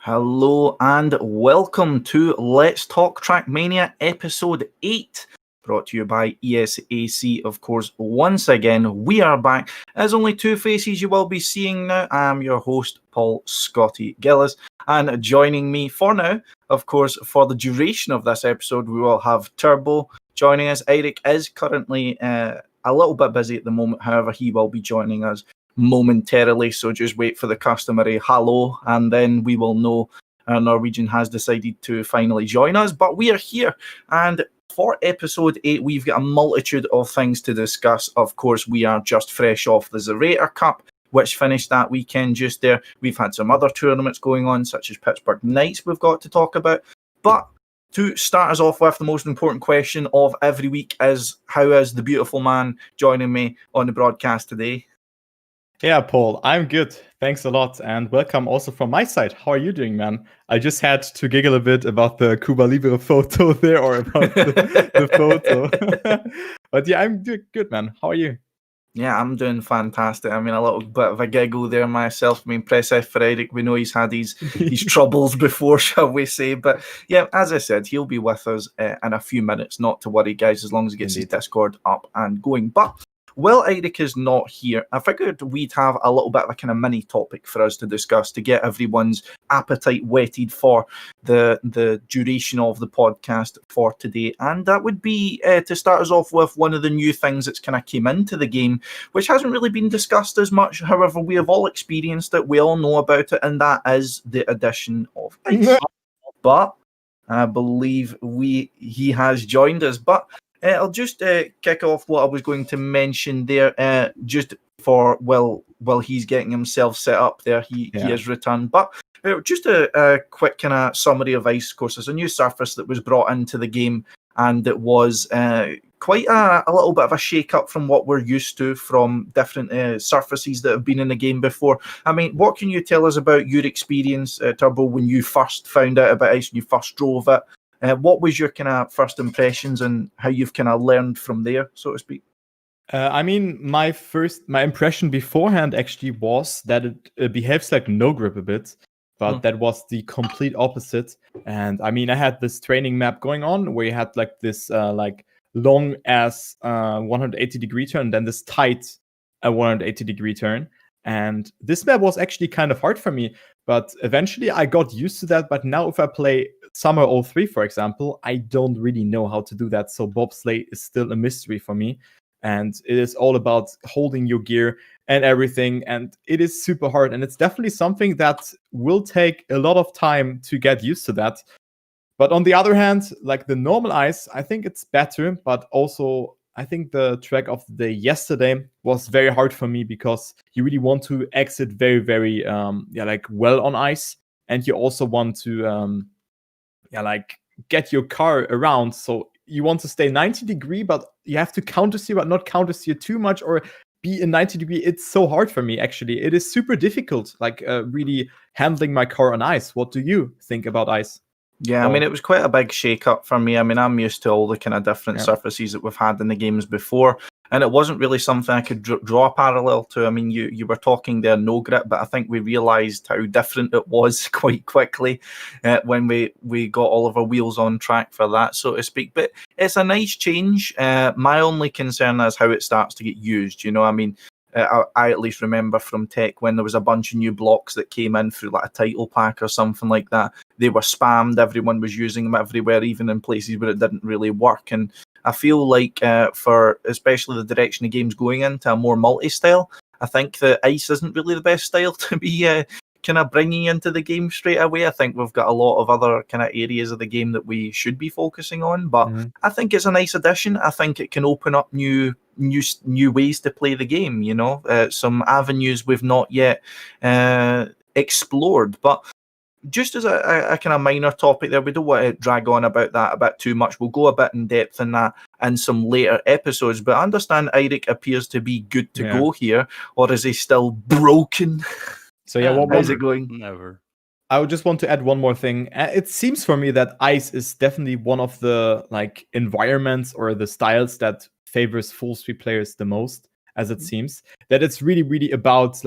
Hello and welcome to Let's Talk Trackmania episode 8, brought to you by ESAC. Of course, once again, we are back. As only two faces you will be seeing now, I'm your host, Paul Scotty Gillis, and joining me for now, of course, for the duration of this episode, we will have Turbo joining us. Eirik is currently a little bit busy at the moment, however, he will be joining us momentarily, so just wait for the customary hello and then we will know our Norwegian has decided to finally join us. But we are here, and for episode 8 we've got a multitude of things to discuss. Of course, we are just fresh off the ZrT Cup, which finished that weekend just there. We've had some other tournaments going on, such as Pittsburgh Knights we've got to talk about. But to start us off with, the most important question of every week is, how is the beautiful man joining me on the broadcast today? Yeah, Paul, I'm good. Thanks a lot. And welcome also from my side. How are you doing, man? I just had to giggle a bit about the Cuba Libre photo there, or about the photo. But yeah, I'm doing good, man. How are you? Yeah, I'm doing fantastic. I mean, a little bit of a giggle there myself. I mean, press F for Eirik. We know he's had these troubles before, shall we say. But yeah, as I said, he'll be with us in a few minutes. Not to worry, guys, as long as he gets his Discord up and going. But while Eirik is not here, I figured we'd have a little bit of a kind of mini topic for us to discuss to get everyone's appetite whetted for the duration of the podcast for today. And that would be to start us off with one of the new things that's kind of came into the game, which hasn't really been discussed as much. However, we have all experienced it. We all know about it, and that is the addition of ice. But I believe he has joined us. But I'll just kick off what I was going to mention there, just for while he's getting himself set up there. He has returned. But just a quick kind of summary of ice. Of course, there's a new surface that was brought into the game, and it was quite a little bit of a shake-up from what we're used to from different surfaces that have been in the game before. I mean, what can you tell us about your experience, Turbo, when you first found out about ice and you first drove it? What was your kind of first impressions and how you've kind of learned from there, so to speak? I mean, my impression beforehand actually was that it behaves like no grip a bit, but that was the complete opposite. And I mean, I had this training map going on where you had like this long ass 180-degree turn, and then this tight 180-degree turn. And this map was actually kind of hard for me, but eventually I got used to that. But now if I play Summer 03, for example, I don't really know how to do that. So bobsleigh is still a mystery for me. And it is all about holding your gear and everything. And it is super hard. And it's definitely something that will take a lot of time to get used to that. But on the other hand, like the normal ice, I think it's better. But also, I think the track of the day yesterday was very hard for me because you really want to exit very, very well on ice. And you also want to get your car around. So you want to stay 90-degree, but you have to countersteer, but not countersteer too much, or be in 90-degree. It's so hard for me, actually. It is super difficult, really handling my car on ice. What do you think about ice? Yeah, I mean, it was quite a big shake-up for me. I mean, I'm used to all the kind of different surfaces that we've had in the games before, and it wasn't really something I could draw a parallel to. I mean, you were talking there no grip, but I think we realised how different it was quite quickly when we got all of our wheels on track for that, so to speak. But it's a nice change. My only concern is how it starts to get used. You know, I mean, I at least remember from Tech when there was a bunch of new blocks that came in through like a title pack or something like that. They were spammed. Everyone was using them everywhere, even in places where it didn't really work. And I feel like for especially the direction the game's going into a more multi-style, I think that ice isn't really the best style to be kind of bringing into the game straight away. I think we've got a lot of other kind of areas of the game that we should be focusing on, but I think it's a nice addition. I think it can open up new ways to play the game, you know, some avenues we've not yet explored. But just as a kind of minor topic there, we don't want to drag on about that a bit too much. We'll go a bit in depth in that in some later episodes. But I understand Eirik appears to be good to go here, or is he still broken? So yeah, how's it going? Never. I would just want to add one more thing. It seems for me that ice is definitely one of the environments or the styles that favors full speed players the most, as it seems. That it's really, really about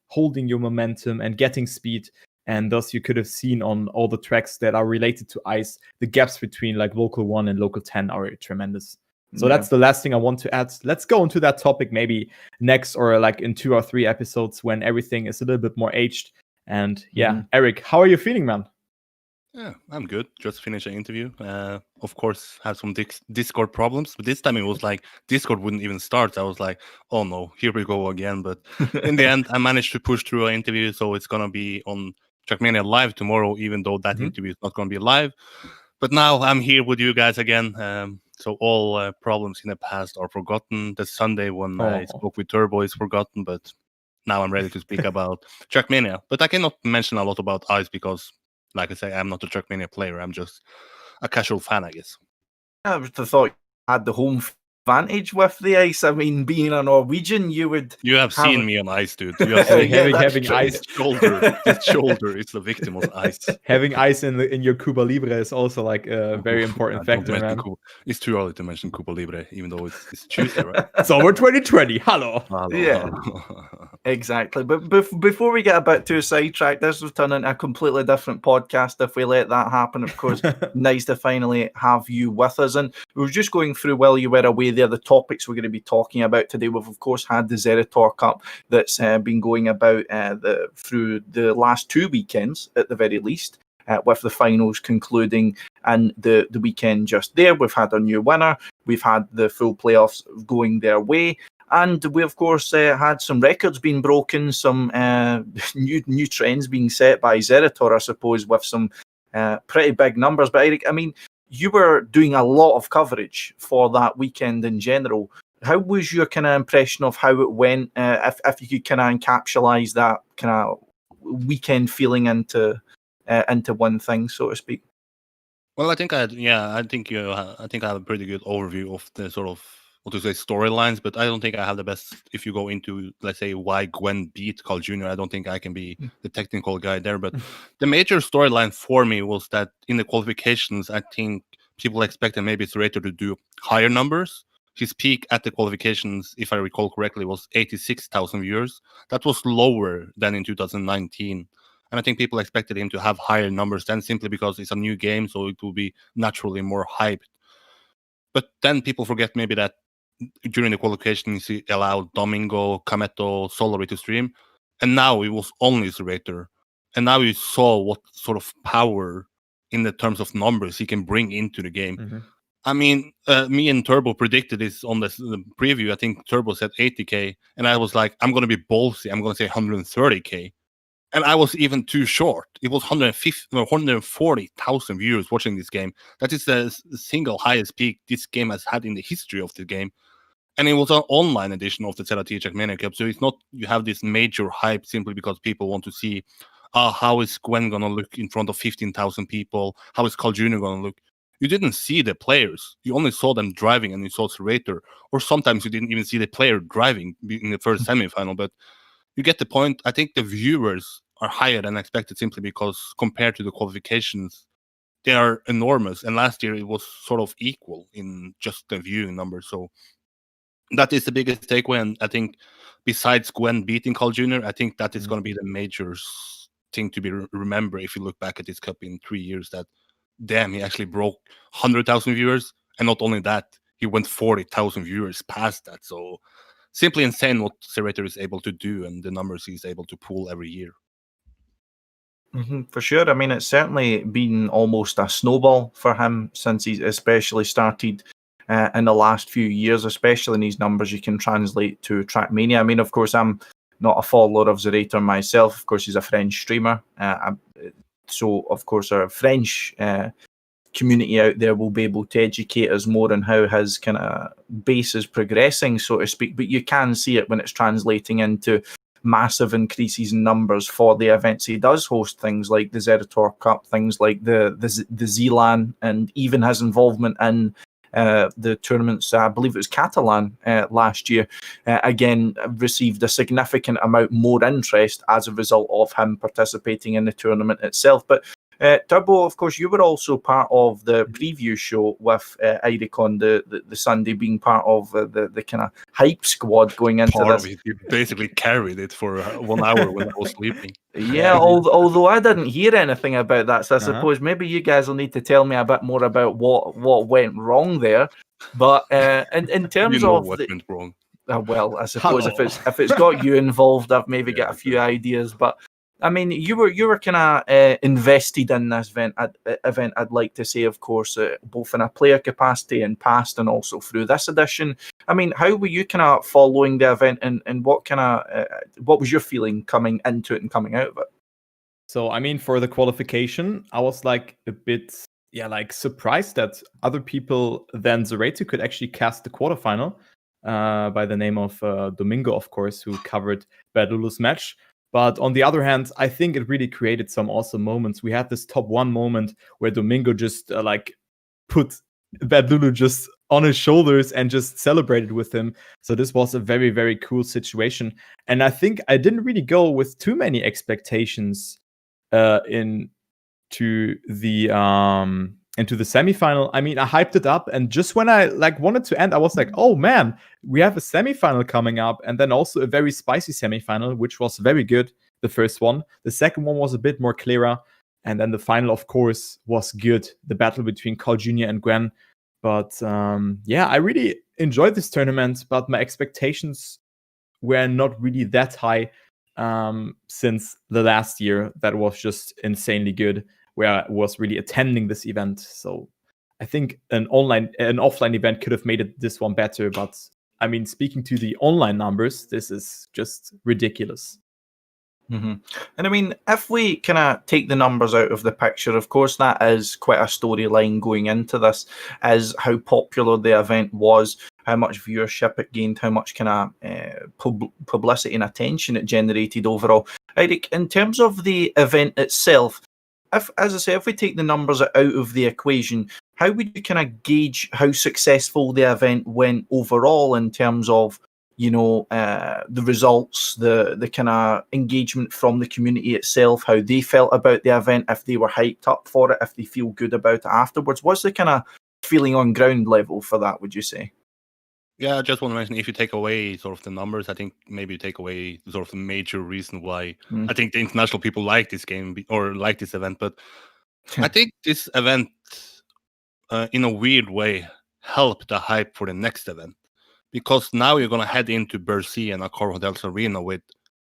holding your momentum and getting speed. and thus you could have seen on all the tracks that are related to ice, the gaps between like local 1 and local 10 are tremendous. So that's the last thing I want to add. Let's go into that topic maybe next, or like in 2 or 3 episodes when everything is a little bit more aged. And Eirik, how are you feeling, man? Yeah, I'm good. Just finished an interview. Of course, had some Discord problems, but this time it was like Discord wouldn't even start. I was like, oh no, here we go again. But in the end, I managed to push through an interview, so it's gonna be on Trackmania Live tomorrow, even though that interview is not gonna be live. But now I'm here with you guys again. So all problems in the past are forgotten. The Sunday when I spoke with Turbo is forgotten, but now I'm ready to speak about Trackmania. But I cannot mention a lot about ice because, like I say, I'm not a Trackmania player. I'm just a casual fan, I guess. I would have thought you had the home advantage with the ice. I mean, being a Norwegian, you would. You have seen me on ice, dude. You have seen having ice. This shoulder is the victim of ice. Having ice in your Cuba Libre is also like a very important factor, man. It's too early to mention Cuba Libre, even though it's Tuesday, right? Summer 2020. Hello. Yeah. Exactly. But before we get a bit too sidetracked, this will turn into a completely different podcast if we let that happen. Of course, nice to finally have you with us. And we were just going through while you were away there the topics we're going to be talking about today. We've of course had the ZrT Cup that's been going about through the last 2 weekends at the very least, with the finals concluding and the weekend just there. We've had a new winner. We've had the full playoffs going their way. And we, of course, had some records being broken, some new trends being set by ZrT, I suppose, with some pretty big numbers. But Eirik, I mean, you were doing a lot of coverage for that weekend in general. How was your kind of impression of how it went? If you could kind of encapsulate that kind of weekend feeling into one thing, so to speak. Well, I think I have a pretty good overview of the sort of storylines, but I don't think I have the best. If you go into, let's say, why Gwen beat Carl Jr., I don't think I can be the technical guy there. But the major storyline for me was that in the qualifications, I think people expected maybe ZrT to do higher numbers. His peak at the qualifications, if I recall correctly, was 86,000 viewers. That was lower than in 2019. And I think people expected him to have higher numbers then, simply because it's a new game, so it will be naturally more hyped. But then people forget maybe that during the qualifications, he allowed Domingo, Kameto, Solari to stream. And now it was only ZrT. And now you saw what sort of power in the terms of numbers he can bring into the game. Mm-hmm. I mean, me and Turbo predicted this on the preview. I think Turbo said 80K. And I was like, I'm going to be ballsy. I'm going to say 130K. And I was even too short. It was 140,000 viewers watching this game. That is the single highest peak this game has had in the history of the game. And it was an online edition of the ZrT Trackmania Cup. So it's not you have this major hype simply because people want to see how is Gwen going to look in front of 15,000 people? How is Carl Jr. going to look? You didn't see the players. You only saw them driving and you saw ZrT. Or sometimes you didn't even see the player driving in the first semifinal. But you get the point. I think the viewers are higher than expected simply because compared to the qualifications, they are enormous. And last year it was sort of equal in just the viewing numbers. So that is the biggest takeaway. And I think besides Gwen beating Carl Jr., I think that is going to be the major thing to be remember if you look back at this cup in 3 years, that damn, he actually broke 100,000 viewers. And not only that, he went 40,000 viewers past that. So simply insane what ZrT is able to do and the numbers he's able to pull every year. Mm-hmm, for sure. I mean, it's certainly been almost a snowball for him since he's especially started in the last few years, especially in these numbers you can translate to Trackmania. I mean, of course, I'm not a follower of ZrT myself. Of course, he's a French streamer. So, of course, our French community out there will be able to educate us more on how his kind of base is progressing, so to speak. But you can see it when it's translating into massive increases in numbers for the events he does host, things like the ZrT Cup, things like the ZLAN, and even his involvement in the tournaments. I believe it was Catalan last year, again received a significant amount more interest as a result of him participating in the tournament itself. But Turbo, of course, you were also part of the preview show with Eirik on the Sunday, being part of the kind of hype squad going into Part this. of it, you basically carried it for 1 hour when I was sleeping. Yeah, although I didn't hear anything about that, so I Uh-huh. suppose maybe you guys will need to tell me a bit more about what went wrong there. But in terms You know of what went wrong. well, I suppose Hello. if it's got you involved, I've maybe Yeah, got a few ideas. But I mean, you were kind of invested in this event. I'd like to say, of course, both in a player capacity in past and also through this edition. I mean, how were you kind of following the event, and what kind of what was your feeling coming into it and coming out of it? So, I mean, for the qualification, I was like a bit, like surprised that other people than ZrT could actually cast the quarterfinal by the name of Domingo, of course, who covered Bad Lulu's match. But on the other hand, I think it really created some awesome moments. We had this top 1 moment where Domingo just put Bad Lulu just on his shoulders and just celebrated with him. So this was a very, very cool situation. And I think I didn't really go with too many expectations into the semifinal. I mean, I hyped it up, and just when I wanted to end, I was like, oh man, we have a semifinal coming up, and then also a very spicy semifinal, which was very good. The first one, the second one was a bit more clearer, and then the final, of course, was good. The battle between Carl Jr. and Gwen. But I really enjoyed this tournament, but my expectations were not really that high since the last year that was just insanely good, where I was really attending this event. So I think an offline event could have made this one better. But I mean, speaking to the online numbers, this is just ridiculous. Mm-hmm. And I mean, if we kind of take the numbers out of the picture, of course, that is quite a storyline going into this, is how popular the event was, how much viewership it gained, how much kind of publicity and attention it generated overall. Eirik, in terms of the event itself, as I say, if we take the numbers out of the equation, how would you kind of gauge how successful the event went overall in terms of, you know, the results, the kind of engagement from the community itself, how they felt about the event, if they were hyped up for it, if they feel good about it afterwards? What's the kind of feeling on ground level for that, would you say? Yeah, I just want to mention, if you take away sort of the numbers, I think maybe you take away sort of the major reason why I think the international people like this game or like this event. But I think this event, in a weird way, helped the hype for the next event. Because now you're going to head into Bercy and Holdal Arena with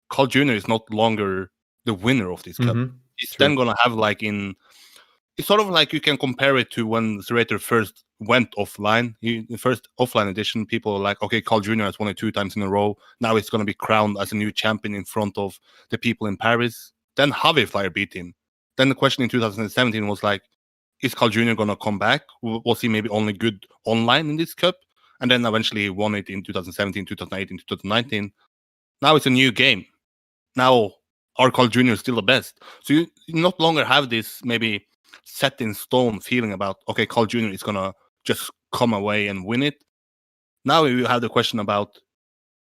Carl Jr. is not longer the winner of this cup. He's then going to have it's sort of like you can compare it to when ZrT first went offline. The first offline edition, people are like, okay, Carl Jr. has won it 2 times in a row. Now he's going to be crowned as a new champion in front of the people in Paris. Then Javier Flyer beat him. Then the question in 2017 was like, is Carl Jr. going to come back? Was he maybe only good online in this cup? And then eventually he won it in 2017, 2018, 2019. Now it's a new game. Now our Carl Jr. is still the best. So you no longer have this maybe set in stone feeling about, okay, Carl Jr. is going to just come away and win it. Now you have the question about,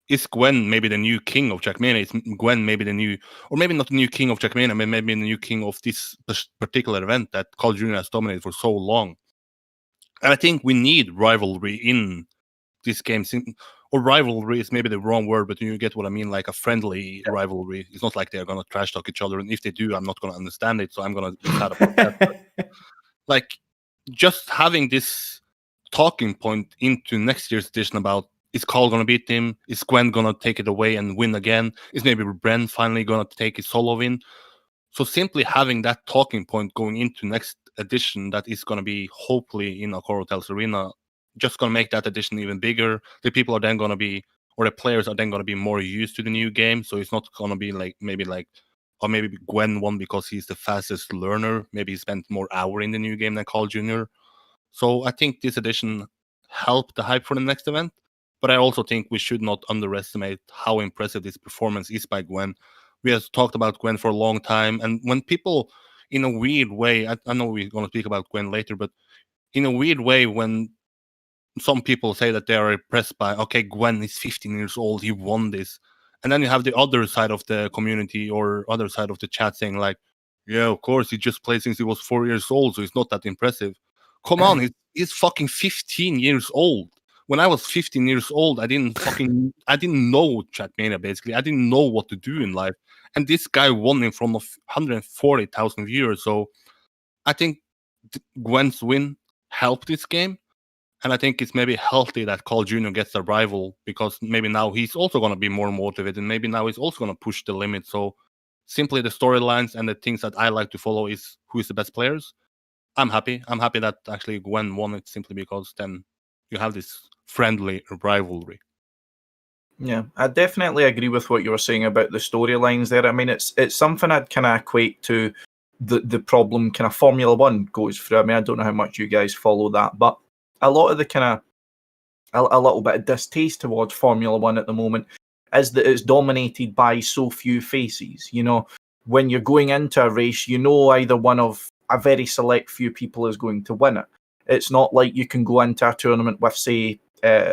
is Gwen maybe the new king of Trackmania? Is Gwen maybe the new, or maybe not the new king of Trackmania, maybe the new king of this particular event that Carl Jr. has dominated for so long? And I think we need rivalry in this game. Or rivalry is maybe the wrong word, but you get what I mean, like a friendly rivalry. It's not like they're going to trash talk each other. And if they do, I'm not going to understand it. So I'm going to be sad about that. But, like, just having this talking point into next year's edition about, is Carl going to beat him? Is Gwen going to take it away and win again? Is maybe Bren finally going to take his solo win? So simply having that talking point going into next edition that is going to be hopefully in Holdal Arena, just going to make that edition even bigger. The people are then going to be, or the players are then going to be more used to the new game. So it's not going to be like, or maybe Gwen won because he's the fastest learner. Maybe he spent more hour in the new game than Carl Jr. So I think this edition helped the hype for the next event. But I also think we should not underestimate how impressive this performance is by Gwen. We have talked about Gwen for a long time. And when people, in a weird way, I know we're going to speak about Gwen later, but in a weird way, when some people say that they are impressed by, okay, Gwen is 15 years old, he won this. And then you have the other side of the community or other side of the chat saying like, Yeah, of course. He just played since he was 4 years old, so he's not that impressive. Come on, he's fucking 15 years old. When I was 15 years old, I didn't know Trackmania, basically. I didn't know what to do in life. And this guy won in front of 140,000 viewers. So I think Gwen's win helped this game. And I think it's maybe healthy that Carl Jr. gets a rival, because maybe now he's also going to be more motivated. And maybe now he's also going to push the limit. So simply the storylines and the things that I like to follow is who is the best players. I'm happy. I'm happy that actually Gwen won it, simply because then you have this friendly rivalry. Yeah, I definitely agree with what you were saying about the storylines there. I mean, it's something I'd kind of equate to the problem kind of Formula One goes through. I mean, I don't know how much you guys follow that, but a lot of the kind of a little bit of distaste towards Formula One at the moment is that it's dominated by so few faces. You know, when you're going into a race, you know either one of a very select few people is going to win it. It's not like you can go into a tournament with, say,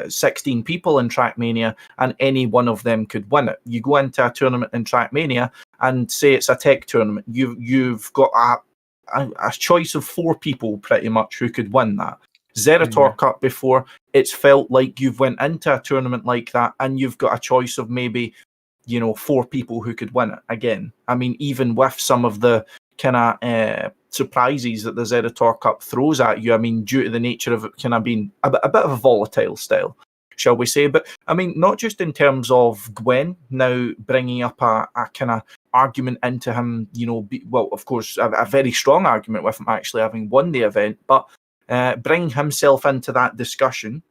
16 people in Trackmania and any one of them could win it. You go into a tournament in Trackmania and say it's a tech tournament. You've got a choice of 4 people pretty much who could win that. ZrT Cup before, it's felt like you've went into a tournament like that and you've got a choice of maybe, 4 people who could win it again. I mean, even with some of the kind of surprises that the ZrT Cup throws at you, I mean, due to the nature of it kind of being a bit of a volatile style, shall we say. But I mean, not just in terms of Gwen now bringing up a kind of argument into him, of course, a very strong argument with him actually having won the event, but bring himself into that discussion,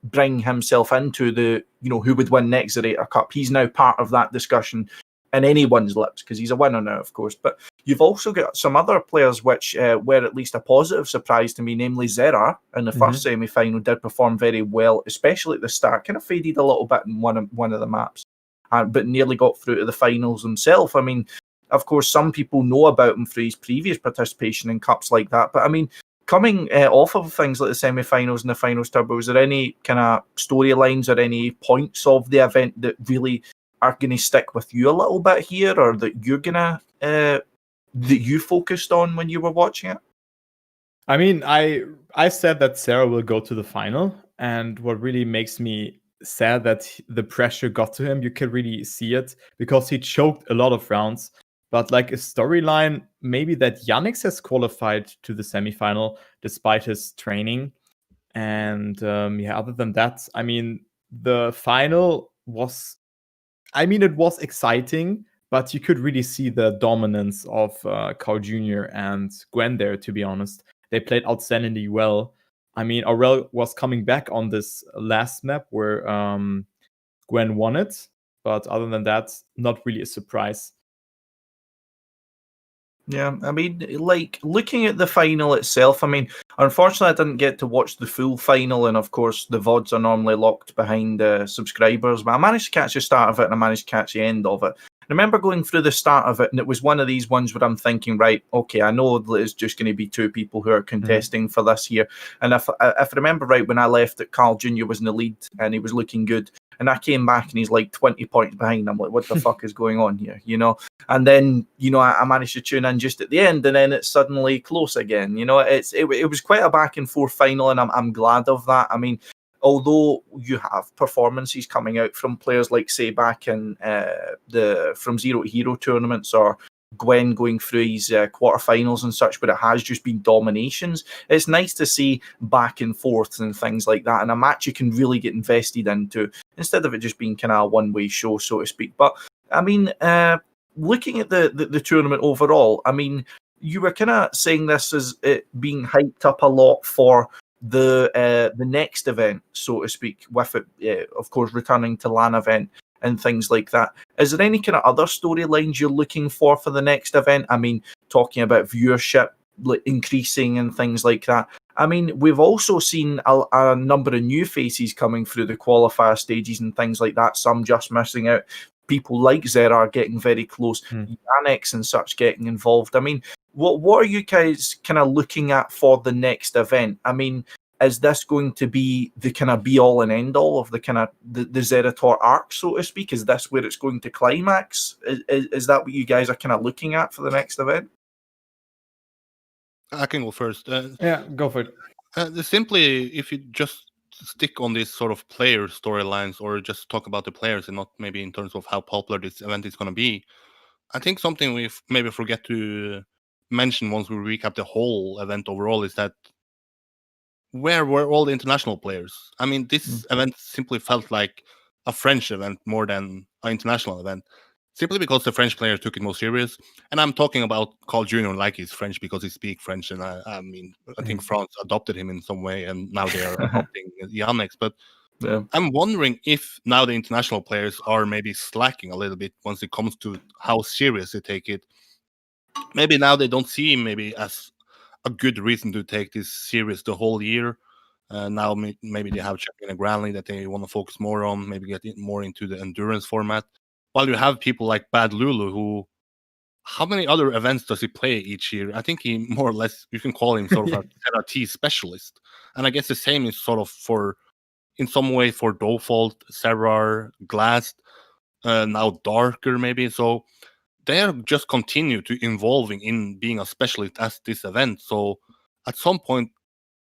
bring himself into the, who would win next ZrT Cup. He's now part of that discussion in anyone's lips because he's a winner now, of course. But you've also got some other players which were at least a positive surprise to me, namely Zera in the first semi-final did perform very well, especially at the start. Kind of faded a little bit in one of the maps, but nearly got through to the finals himself. I mean, of course, some people know about him for his previous participation in cups like that, but I mean, coming off of things like the semi-finals and the finals turbo, was there any kind of storylines or any points of the event that really are going to stick with you a little bit here, or that you're gonna that you focused on when you were watching it? I mean, I said that Sarah will go to the final, and what really makes me sad that the pressure got to him, you can really see it, because he choked a lot of rounds. But like a storyline, maybe that Yannick has qualified to the semifinal despite his training. And other than that, I mean, the final was, it was exciting, but you could really see the dominance of Carl Jr. and Gwen there, to be honest. They played outstandingly well. I mean, Aurel was coming back on this last map where Gwen won it. But other than that, not really a surprise. Yeah, I mean, like, looking at the final itself, I mean, unfortunately, I didn't get to watch the full final, and of course, the VODs are normally locked behind subscribers, but I managed to catch the start of it, and I managed to catch the end of it. I remember going through the start of it, and it was one of these ones where I'm thinking, right, okay, I know that it's just going to be 2 people who are contesting for this here, and if I remember right, when I left, that Carl Jr. was in the lead, and he was looking good, and I came back, and he's like 20 points behind. I'm like, what the fuck is going on here, And then, I managed to tune in just at the end, and then it's suddenly close again. It was quite a back and forth final, and I'm glad of that. I mean, although you have performances coming out from players like, say, back in from Zero to Hero tournaments, or Gwen going through his quarterfinals and such, but it has just been dominations. It's nice to see back and forth and things like that, and a match you can really get invested into, instead of it just being kind of a one-way show, so to speak. But, I mean, looking at the tournament overall, I mean, you were kind of saying this as it being hyped up a lot for the next event, so to speak, with it, of course, returning to LAN event and things like that. Is there any kind of other storylines you're looking for the next event? I mean, talking about viewership increasing and things like that. I mean, we've also seen a number of new faces coming through the qualifier stages and things like that, some just missing out. People like Zera getting very close, Yannick and such getting involved. I mean, what are you guys kind of looking at for the next event? I mean, is this going to be the kind of be-all and end-all of the kind of the ZrT arc, so to speak? Is this where it's going to climax? Is that what you guys are kind of looking at for the next event? I can go first. Yeah, go for it. Simply, if you just stick on these sort of player storylines, or just talk about the players and not maybe in terms of how popular this event is going to be, I think something we maybe forget to mention once we recap the whole event overall is that where were all the international players? I mean, this event simply felt like a French event more than an international event, simply because the French players took it more serious. And I'm talking about Carl Jr. like he's French because he speaks French, and I mean, I think France adopted him in some way, and now they are adopting Yannick's. But Yeah. I'm wondering if now the international players are maybe slacking a little bit once it comes to how serious they take it. Maybe now they don't see him maybe as a good reason to take this serious the whole year. Now maybe they have Champion Granley that they want to focus more on, maybe get more into the endurance format. While you have people like Bad Lulu, who, how many other events does he play each year? I think he more or less, you can call him sort of a ZrT specialist. And I guess the same is sort of for, in some way, for Default, Serrar, Glass, now Darker maybe. So they are just continue to evolving in being a specialist at this event. So at some point,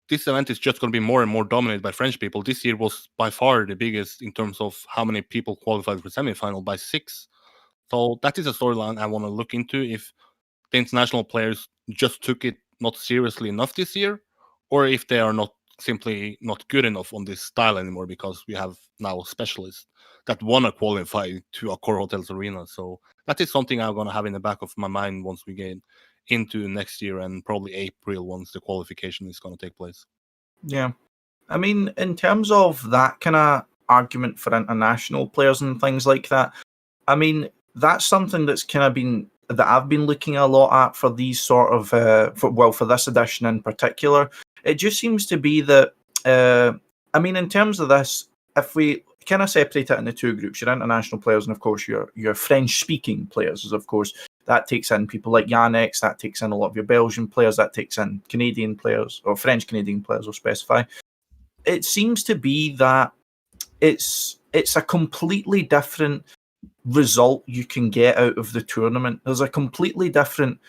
this event is just going to be more and more dominated by French people. This year was by far the biggest in terms of how many people qualified for semifinal, by 6. So that is a storyline I want to look into, if the international players just took it not seriously enough this year, or if they are not simply not good enough on this style anymore, because we have now specialists that want to qualify to a Core Hotels arena. So that is something I'm going to have in the back of my mind once we get into next year, and probably April once the qualification is going to take place. Yeah. I mean, in terms of that kind of argument for international players and things like that, I mean, that's something that's kind of been, that I've been looking a lot at for these sort of, for this edition in particular. It just seems to be that, I mean, in terms of this, if we kind of separate it into two groups, your international players and, of course, your French-speaking players, of course, that takes in people like Yannick, that takes in a lot of your Belgian players, that takes in Canadian players, or French-Canadian players, will specify. It seems to be that it's a completely different result you can get out of the tournament. There's a completely different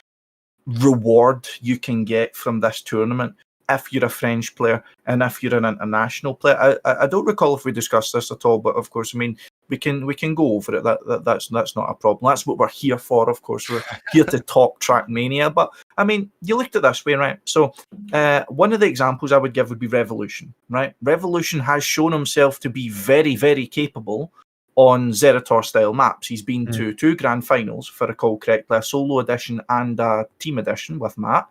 reward you can get from this tournament if you're a French player and if you're an international player. I don't recall if we discussed this at all, but of course, I mean, we can go over it. That's not a problem. That's what we're here for. Of course, we're here to talk Trackmania. But I mean, you looked at this way, right? So one of the examples I would give would be Revolution, right? Revolution has shown himself to be very, very capable on ZrT style maps. He's been to 2 grand finals, if I recall correctly, a solo edition and a team edition with Matt.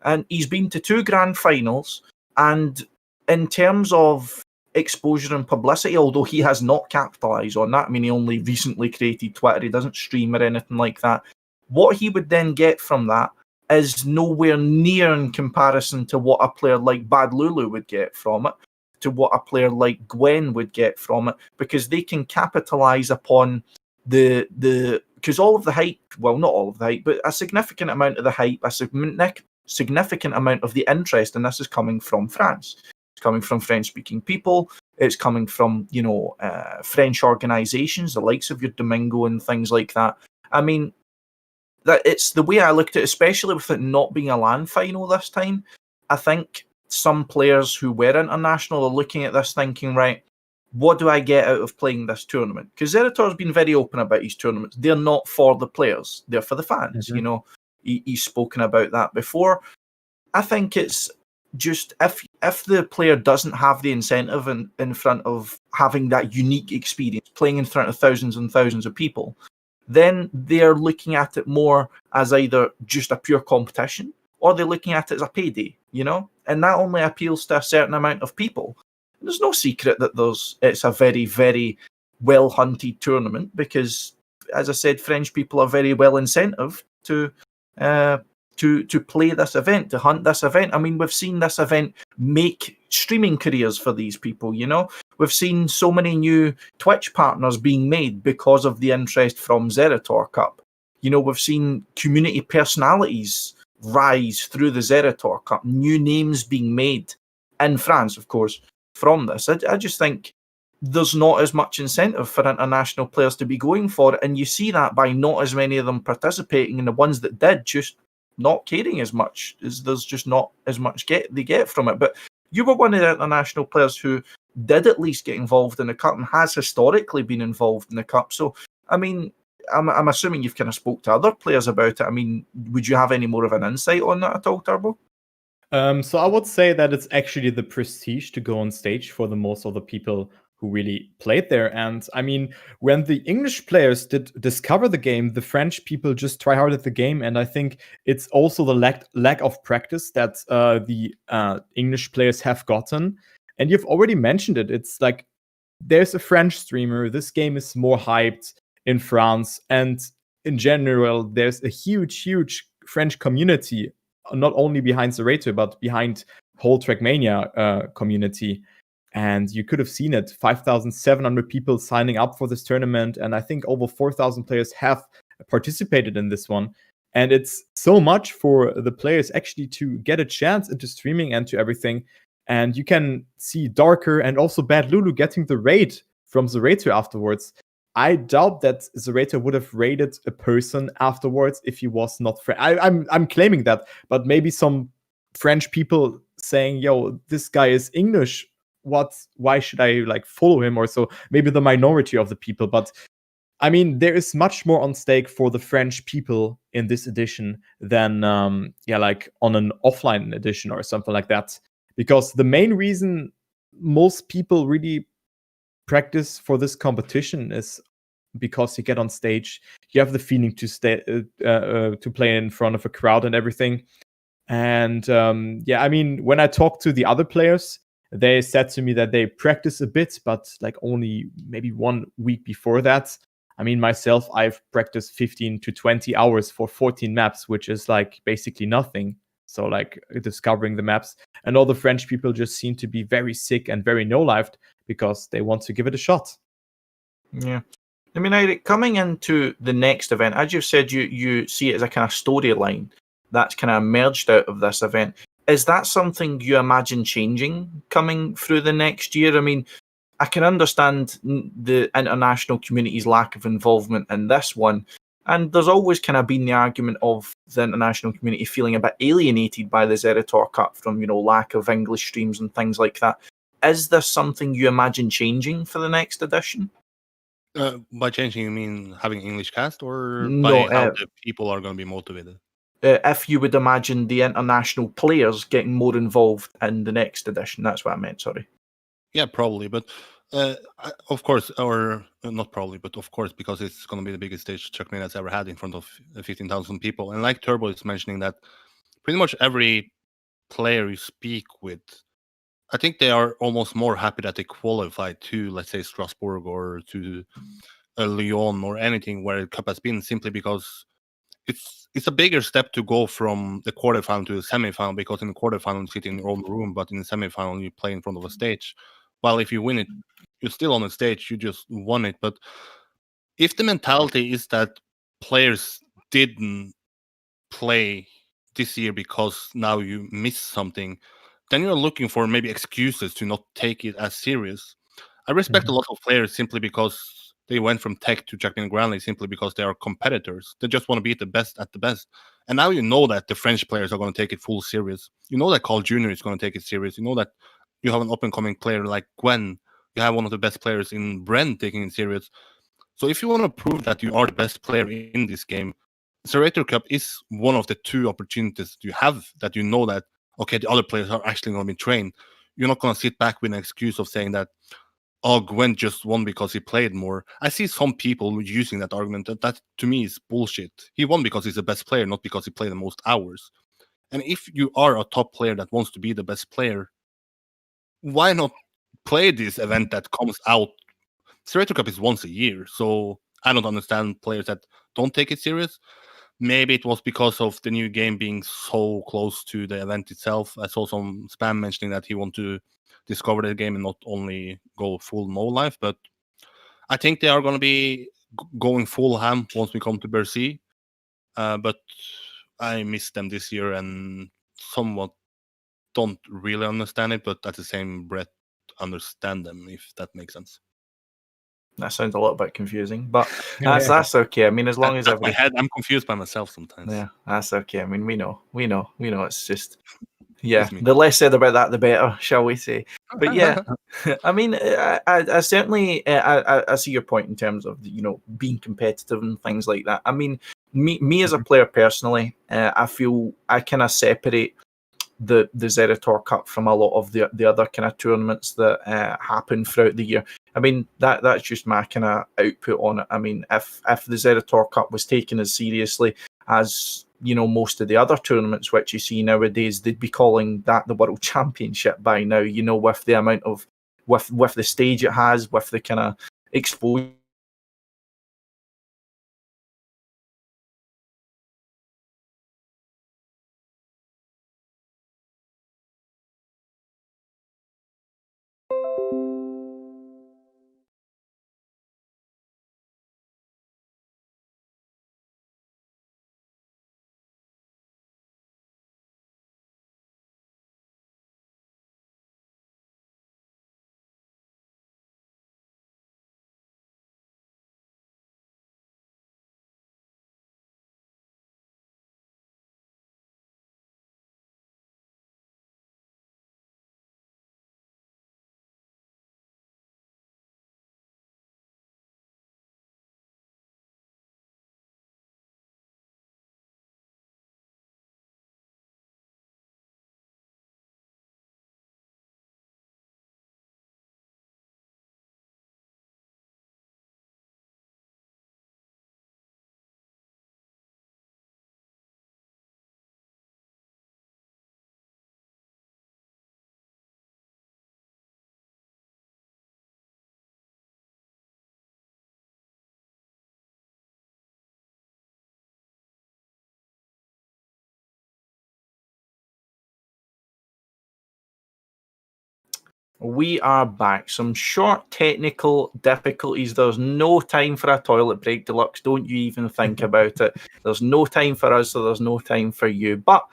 And he's been to 2 grand finals. And in terms of exposure and publicity, although he has not capitalized on that, I mean, he only recently created Twitter, he doesn't stream or anything like that. What he would then get from that is nowhere near in comparison to what a player like Bad Lulu would get from it, to what a player like Gwen would get from it, because they can capitalize upon the because all of the hype, well, not all of the hype, but a significant amount of the hype, a significant amount of the interest, and this is coming from France. It's coming from French-speaking people. It's coming from, French organizations, the likes of your Domingo and things like that. I mean, that it's the way I looked at it, especially with it not being a LAN final this time. I think some players who were international are looking at this thinking, right, what do I get out of playing this tournament? Because ZrT has been very open about his tournaments. They're not for the players. They're for the fans. Mm-hmm. He's spoken about that before. I think it's just if the player doesn't have the incentive in front of having that unique experience, playing in front of thousands and thousands of people, then they're looking at it more as either just a pure competition, or they're looking at it as a payday, and that only appeals to a certain amount of people. And there's no secret that it's a very, very well-hunted tournament because, as I said, French people are very well incentivized to play this event, to hunt this event. I mean, we've seen this event make streaming careers for these people, We've seen so many new Twitch partners being made because of the interest from ZrT Cup. We've seen community personalities rise through the ZrT Cup, new names being made in France, of course, from this. I just think there's not as much incentive for international players to be going for it, and you see that by not as many of them participating, and the ones that did just not caring as much, as there's just not as much they get from it. But you were one of the international players who did at least get involved in the cup and has historically been involved in the cup. So, I mean, I'm assuming you've kind of spoke to other players about it. I mean, would you have any more of an insight on that at all, Turbo? So I would say that it's actually the prestige to go on stage for the most of the people who really played there. And I mean, when the English players did discover the game, the French people just try hard at the game. And I think it's also the lack of practice that the English players have gotten. And you've already mentioned it. It's like there's a French streamer. This game is more hyped in France. And in general, there's a huge French community, not only behind ZrT, but behind whole Trackmania community. And you could have seen it, 5,700 people signing up for this tournament. And I think over 4,000 players have participated in this one. And it's so much for the players actually to get a chance into streaming and to everything. And you can see Darker and also Bad Lulu getting the raid from ZrT afterwards. I doubt that ZrT would have raided a person afterwards if he was not French. I'm claiming that, but maybe some French people saying, "Yo, this guy is English. Why should I like follow him?" Or so. Maybe the minority of the people, but I mean, there is much more on stake for the French people in this edition than like on an offline edition or something like that. Because the main reason most people really practice for this competition is because you get on stage, you have the feeling to play in front of a crowd and everything. And I mean, when I talked to the other players, they said to me that they practice a bit, but like only maybe 1 week before that. I mean, myself, I've practiced 15 to 20 hours for 14 maps, which is like basically nothing. So like discovering the maps, and all the French people just seem to be very sick and very no-lived because they want to give it a shot. Yeah. I mean, Eirik, coming into the next event, as you've said, you see it as a kind of storyline that's kind of emerged out of this event. Is that something you imagine changing coming through the next year? I mean, I can understand the international community's lack of involvement in this one. And there's always kind of been the argument of the international community feeling a bit alienated by the ZrT Cup from, lack of English streams and things like that. Is this something you imagine changing for the next edition? By changing, you mean having English cast, or No, by how the people are going to be motivated? If you would imagine the international players getting more involved in the next edition. That's what I meant, sorry. Yeah, probably. But of course, or not probably, but of course, because it's going to be the biggest stage Trackmania has ever had in front of 15,000 people. And like Turbo is mentioning that pretty much every player you speak with, I think they are almost more happy that they qualified to, let's say, Strasbourg or to Lyon or anything where the cup has been, simply because it's a bigger step to go from the quarterfinal to the semifinal, because in the quarterfinal you sit in your own room, but in the semifinal you play in front of a stage. While if you win it, you're still on the stage, you just won it. But if the mentality is that players didn't play this year because now you missed something, then you're looking for maybe excuses to not take it as serious. I respect a lot of players simply because they went from tech to Trackmania Grand League simply because they are competitors. They just want to be the best at the best. And now you know that the French players are going to take it full serious. You know that Carl Jr. is going to take it serious. You know that you have an up-and-coming player like Gwen. You have one of the best players in Bren taking it serious. So if you want to prove that you are the best player in this game, ZrT Cup is one of the 2 opportunities you have that you know that, okay, the other players are actually going to be trained. You're not going to sit back with an excuse of saying that, oh, Gwen just won because he played more. I see some people using that argument. That to me is bullshit. He won because he's the best player, not because he played the most hours. And if you are a top player that wants to be the best player, why not play this event that comes out? ZrT Cup is once a year, so I don't understand players that don't take it serious. Maybe it was because of the new game being so close to the event itself. I saw some spam mentioning that he want to discover the game and not only go full no life. But I think they are going to be going full ham once we come to Bercy. But I missed them this year and somewhat don't really understand it, but at the same breath understand them, if that makes sense. that sounds a little bit confusing, but that's okay. I mean, as long as my head, I'm confused by myself sometimes. Yeah, that's okay. I mean, we know. It's just, yeah, Just me. the less said about that, the better, shall we say? But yeah, I mean, I certainly I see your point in terms of being competitive and things like that. I mean, me as a player personally, I feel I kind of separate the ZrT Cup from a lot of the other kind of tournaments that happen throughout the year. I mean, that's just my kind of output on it. I mean, if the ZrT Cup was taken as seriously as most of the other tournaments which you see nowadays, they'd be calling that the World Championship by now. With the amount of with the stage it has, with the kind of exposure. We are back. Some short technical difficulties. There's no time for a toilet break, Deluxe. Don't you even think about it. There's no time for us, so there's no time for you. But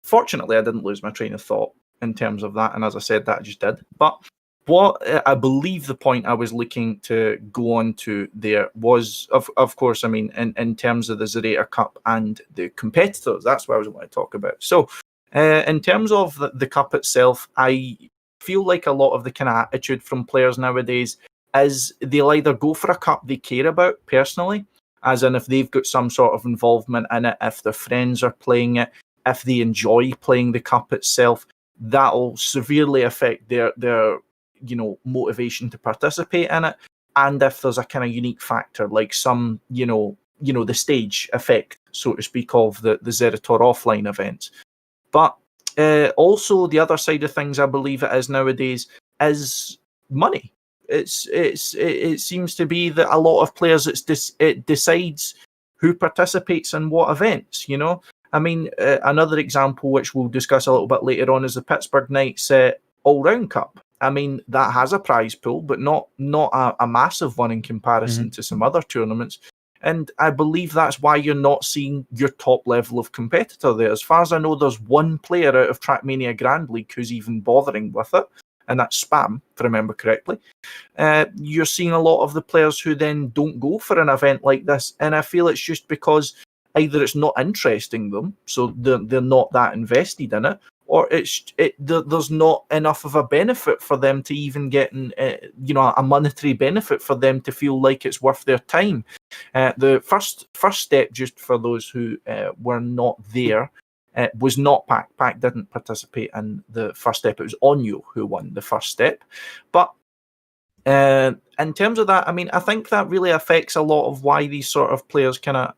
fortunately, I didn't lose my train of thought in terms of that. And as I said, that I just did. But what I believe the point I was looking to go on to there was, of course, I mean, in terms of the ZrT Cup and the competitors, that's what I was going to talk about. So in terms of the Cup itself, I feel like a lot of the kind of attitude from players nowadays is they'll either go for a cup they care about personally, as in if they've got some sort of involvement in it, if their friends are playing it, if they enjoy playing the cup itself, that'll severely affect their motivation to participate in it. And if there's a kind of unique factor like some the stage effect, so to speak, of the ZrT offline events. But also the other side of things, I believe it is nowadays, is money. It seems to be that a lot of players it decides who participates in what events. I mean, another example which we'll discuss a little bit later on is the Pittsburgh Knights All-Round Cup. I mean, that has a prize pool, but not a massive one in comparison to some other tournaments. And I believe that's why you're not seeing your top level of competitor there. As far as I know, there's one player out of Trackmania Grand League who's even bothering with it, and that's Spam, if I remember correctly. You're seeing a lot of the players who then don't go for an event like this, and I feel it's just because either it's not interesting them, so they're not that invested in it, or there's not enough of a benefit for them to even get a monetary benefit for them to feel like it's worth their time. The first step, just for those who were not there, was not Pac. Pac didn't participate in the first step. It was Onyo who won the first step. But in terms of that, I mean, I think that really affects a lot of why these sort of players kind of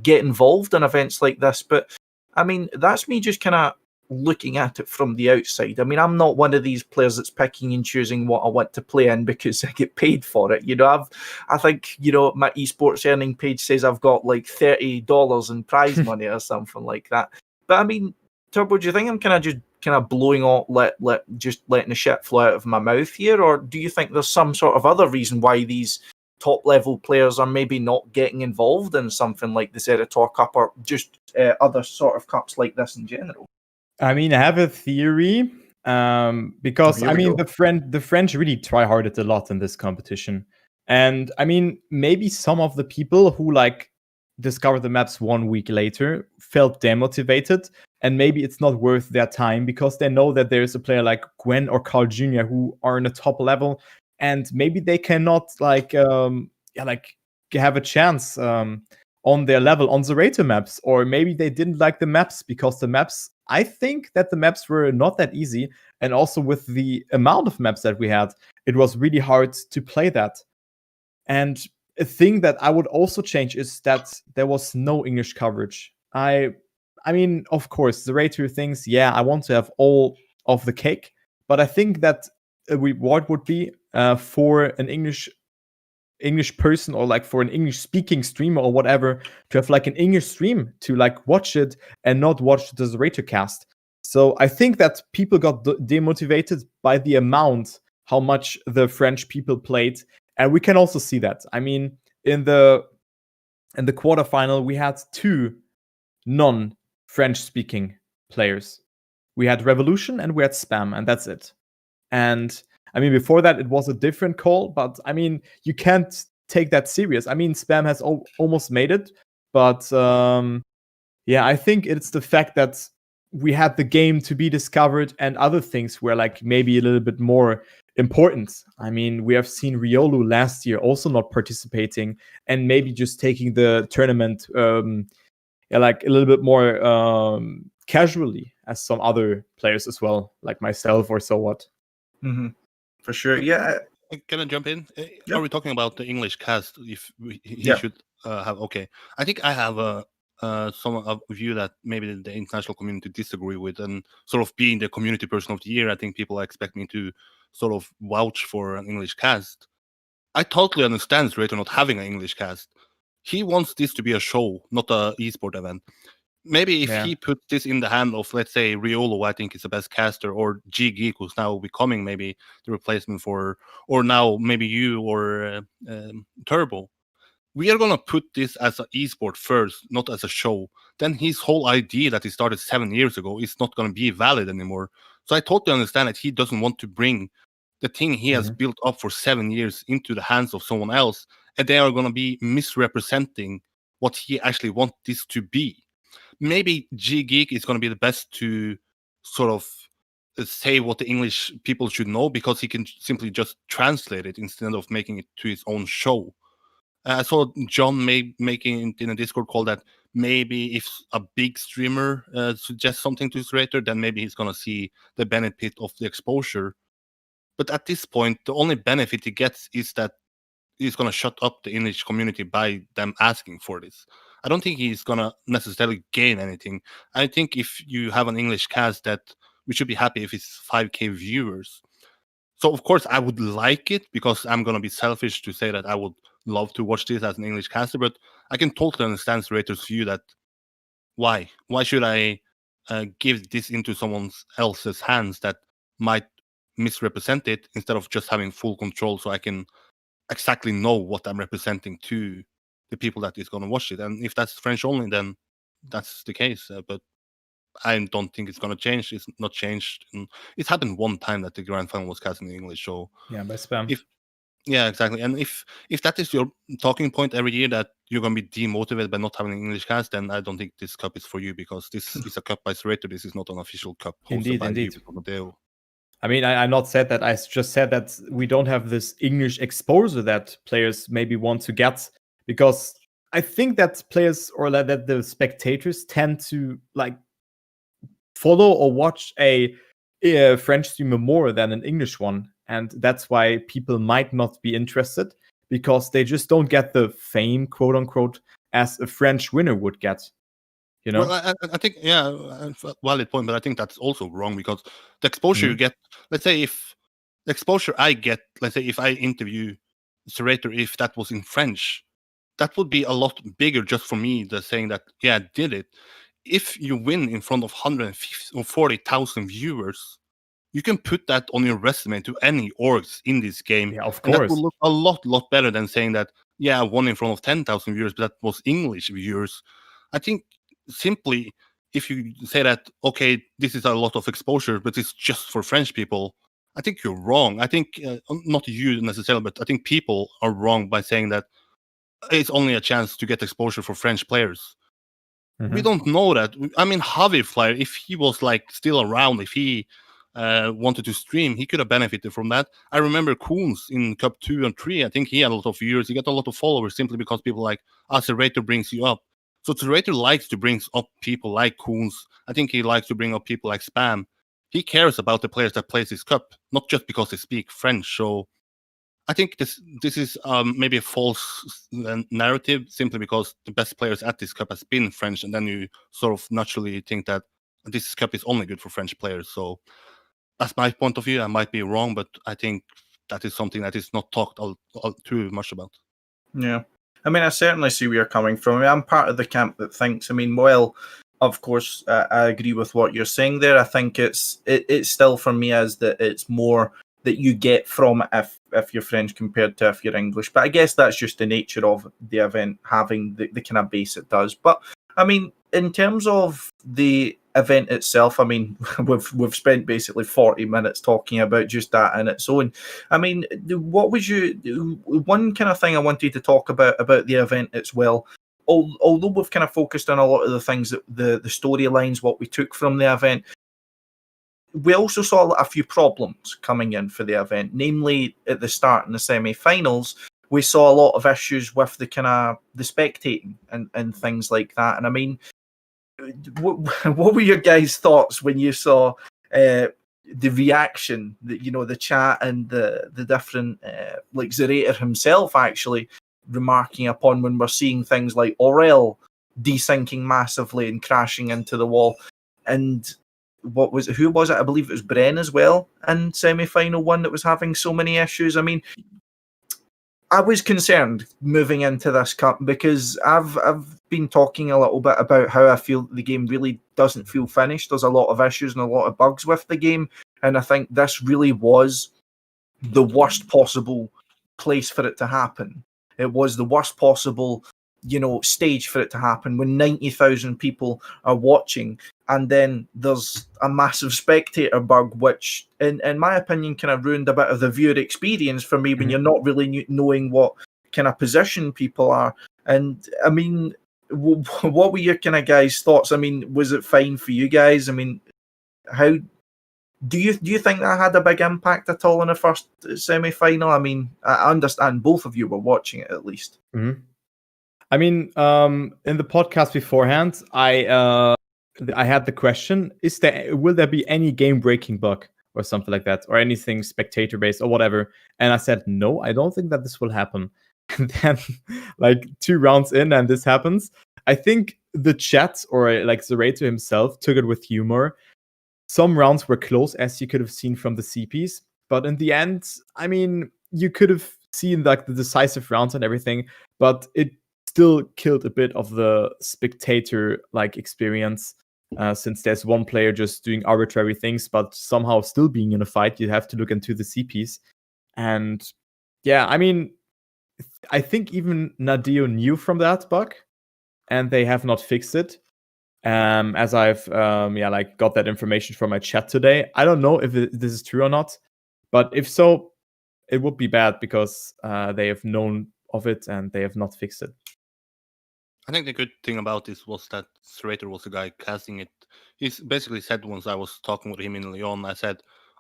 get involved in events like this. But I mean, that's me just kind of looking at it from the outside. I mean, I'm not one of these players that's picking and choosing what I want to play in because I get paid for it. I think my esports earning page says I've got like $30 in prize money or something like that. But I mean, Turbo, do you think I'm kind of blowing off, just letting the shit flow out of my mouth here, or do you think there's some sort of other reason why these top level players are maybe not getting involved in something like the ZrT Cup or just other sort of cups like this in general? I mean, I have a theory. Because Here we go. the French really try-harded a lot in this competition, and I mean, maybe some of the people who like discovered the maps 1 week later felt demotivated, and maybe it's not worth their time because they know that there's a player like Gwen or Carl Jr. who are in a top level, and maybe they cannot like have a chance on their level on the ZrT maps, or maybe they didn't like the maps because the maps. I think that the maps were not that easy, and also with the amount of maps that we had, it was really hard to play that. And a thing that I would also change is that there was no English coverage. I mean, of course, the ZrT things, yeah, I want to have all of the cake, but I think that a reward would be for an English person, or like for an English speaking streamer or whatever, to have like an English stream to like watch it and not watch the ZrT cast. So I think that people got demotivated by the amount how much the French people played, and we can also see that. I mean, in the quarterfinal, we had 2 non-French speaking players. We had Revolution and we had Spam, and that's it. And I mean, before that, it was a different call, but I mean, you can't take that serious. I mean, Spam has almost made it, but yeah, I think it's the fact that we had the game to be discovered and other things were like maybe a little bit more important. I mean, we have seen Riolu last year also not participating and maybe just taking the tournament like a little bit more casually as some other players as well, like myself or so what. Mm-hmm. For sure, yeah. Can I jump in? Yeah. Are we talking about the English cast? If he Yeah. should have, okay. I think I have a view that maybe the international community disagree with, and sort of being the community person of the year, I think people expect me to sort of vouch for an English cast. I totally understand ZrT not having an English cast. He wants this to be a show, not a esport event. Maybe if he put this in the hand of, let's say, Riolo, I think is the best caster, or G Geek, who's now becoming maybe the replacement for, or now maybe you or Turbo. We are going to put this as an esport first, not as a show. Then his whole idea that he started 7 years ago is not going to be valid anymore. So I totally understand that he doesn't want to bring the thing he has built up for 7 years into the hands of someone else, and they are going to be misrepresenting what he actually wants this to be. Maybe G Geek is going to be the best to sort of say what the English people should know, because he can simply just translate it instead of making it to his own show. I saw John making in a Discord call that maybe if a big streamer suggests something to his creator, then maybe he's going to see the benefit of the exposure. But at this point, the only benefit he gets is that he's going to shut up the English community by them asking for this. I don't think he's going to necessarily gain anything. I think if you have an English cast, that we should be happy if it's 5K viewers. So, of course, I would like it, because I'm going to be selfish to say that I would love to watch this as an English caster, but I can totally understand ZrT's view that why should I give this into someone else's hands that might misrepresent it, instead of just having full control so I can exactly know what I'm representing to the people that is going to watch it. And if that's French only, then that's the case. But I don't think it's going to change. It's not changed. And it happened one time that the grand final was cast in English. So yeah, by Spam. Yeah, exactly. And if that is your talking point every year, that you're going to be demotivated by not having an English cast, then I don't think this cup is for you, because this is a cup by ZrT. This is not an official cup hosted by you. I mean, I not said that. I just said that we don't have this English exposure that players maybe want to get, because I think that players, or that the spectators tend to like follow or watch a French streamer more than an English one. And that's why people might not be interested, because they just don't get the fame, quote unquote, as a French winner would get. You know? Well, I think, yeah, valid point, but I think that's also wrong, because the exposure you get, let's say if the exposure I get, let's say if I interview ZrT, if that was in French, that would be a lot bigger just for me, the saying that, yeah, I did it. If you win in front of 150 or 40,000 viewers, you can put that on your resume to any orgs in this game. Yeah, of course. And that course. will look a lot better than saying that, yeah, I won in front of 10,000 viewers, but that was English viewers. I think simply, if you say that, okay, this is a lot of exposure, but it's just for French people, I think you're wrong. I think not you necessarily, but I think people are wrong by saying that it's only a chance to get exposure for French players. We don't know that. I mean, Javi Flyer, if he was like still around, if he wanted to stream, he could have benefited from that. I remember Koons in Cup 2 and 3. I think he had a lot of viewers. He got a lot of followers simply because people like, ZrT brings you up. So ZrT likes to bring up people like Koons. I think he likes to bring up people like Spam. He cares about the players that plays his cup, not just because they speak French. So I think this is maybe a false narrative, simply because the best players at this cup has been French, and then you sort of naturally think that this cup is only good for French players. So that's my point of view. I might be wrong, but I think that is something that is not talked too much about. Yeah. I mean, I certainly see where you're coming from. I mean, I'm part of the camp that thinks, I mean, well, of course, I agree with what you're saying there. I think it's still for me as that it's more that you get from if you're French compared to if you're English. But I guess that's just the nature of the event having the kind of base it does. But I mean, in terms of the event itself, I mean, we've spent basically 40 minutes talking about just that in its own. I mean, what was one kind of thing I wanted to talk about the event as well? Although we've kind of focused on a lot of the things that the storylines, what we took from the event, we also saw a few problems coming in for the event. Namely, at the start in the semi-finals, we saw a lot of issues with the kind of the spectating and things like that. And I mean, what were your guys' thoughts when you saw the reaction, the chat and the different, like ZrT himself actually remarking upon when we're seeing things like Aurel desyncing massively and crashing into the wall, and who was it? I believe it was Bren as well in semi-final one that was having so many issues. I mean, I was concerned moving into this cup because I've been talking a little bit about how I feel the game really doesn't feel finished. There's a lot of issues and a lot of bugs with the game, and I think this really was the worst possible place for it to happen. It was the worst possible, stage for it to happen when 90,000 people are watching, and then there's a massive spectator bug, which, in my opinion, kind of ruined a bit of the viewer experience for me when you're not really knowing what kind of position people are. And I mean, what were your kind of guys' thoughts? I mean, was it fine for you guys? I mean, how do you think that had a big impact at all in the first semi-final? I mean, I understand both of you were watching it at least. Mm-hmm. I mean, in the podcast beforehand, I had the question: will there be any game-breaking bug or something like that, or anything spectator-based or whatever? And I said, no, I don't think that this will happen. And then, like 2 rounds in, and this happens. I think the chat, or like ZrT himself, took it with humor. Some rounds were close, as you could have seen from the CPs, but in the end, I mean, you could have seen like the decisive rounds and everything, but it still killed a bit of the spectator like experience, since there's one player just doing arbitrary things, but somehow still being in a fight. You have to look into the CPs, and yeah, I mean, I think even Nadeo knew from that bug, and they have not fixed it. As I've got that information from my chat today. I don't know if this is true or not, but if so, it would be bad because they have known of it and they have not fixed it. I think the good thing about this was that ZrT was the guy casting it. He basically said, once I was talking with him in Lyon, I said,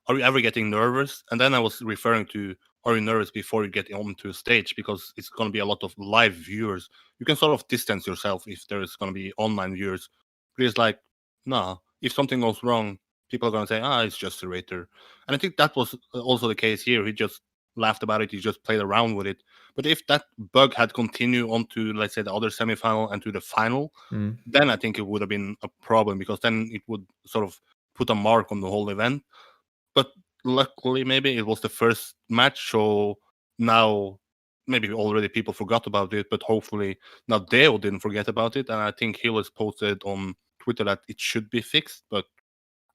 "Are you ever getting nervous?" And then I was referring to, "Are you nervous before you get onto a stage? Because it's going to be a lot of live viewers. You can sort of distance yourself if there is going to be online viewers." But it's like, nah, if something goes wrong, people are going to say, it's just ZrT. And I think that was also the case here. He just laughed about it. He just played around with it. But if that bug had continued on to, let's say, the other semifinal and to the final, then I think it would have been a problem, because then it would sort of put a mark on the whole event. But luckily, maybe it was the first match, so now maybe already people forgot about it, but hopefully now Deo didn't forget about it. And I think he was posted on Twitter that it should be fixed, but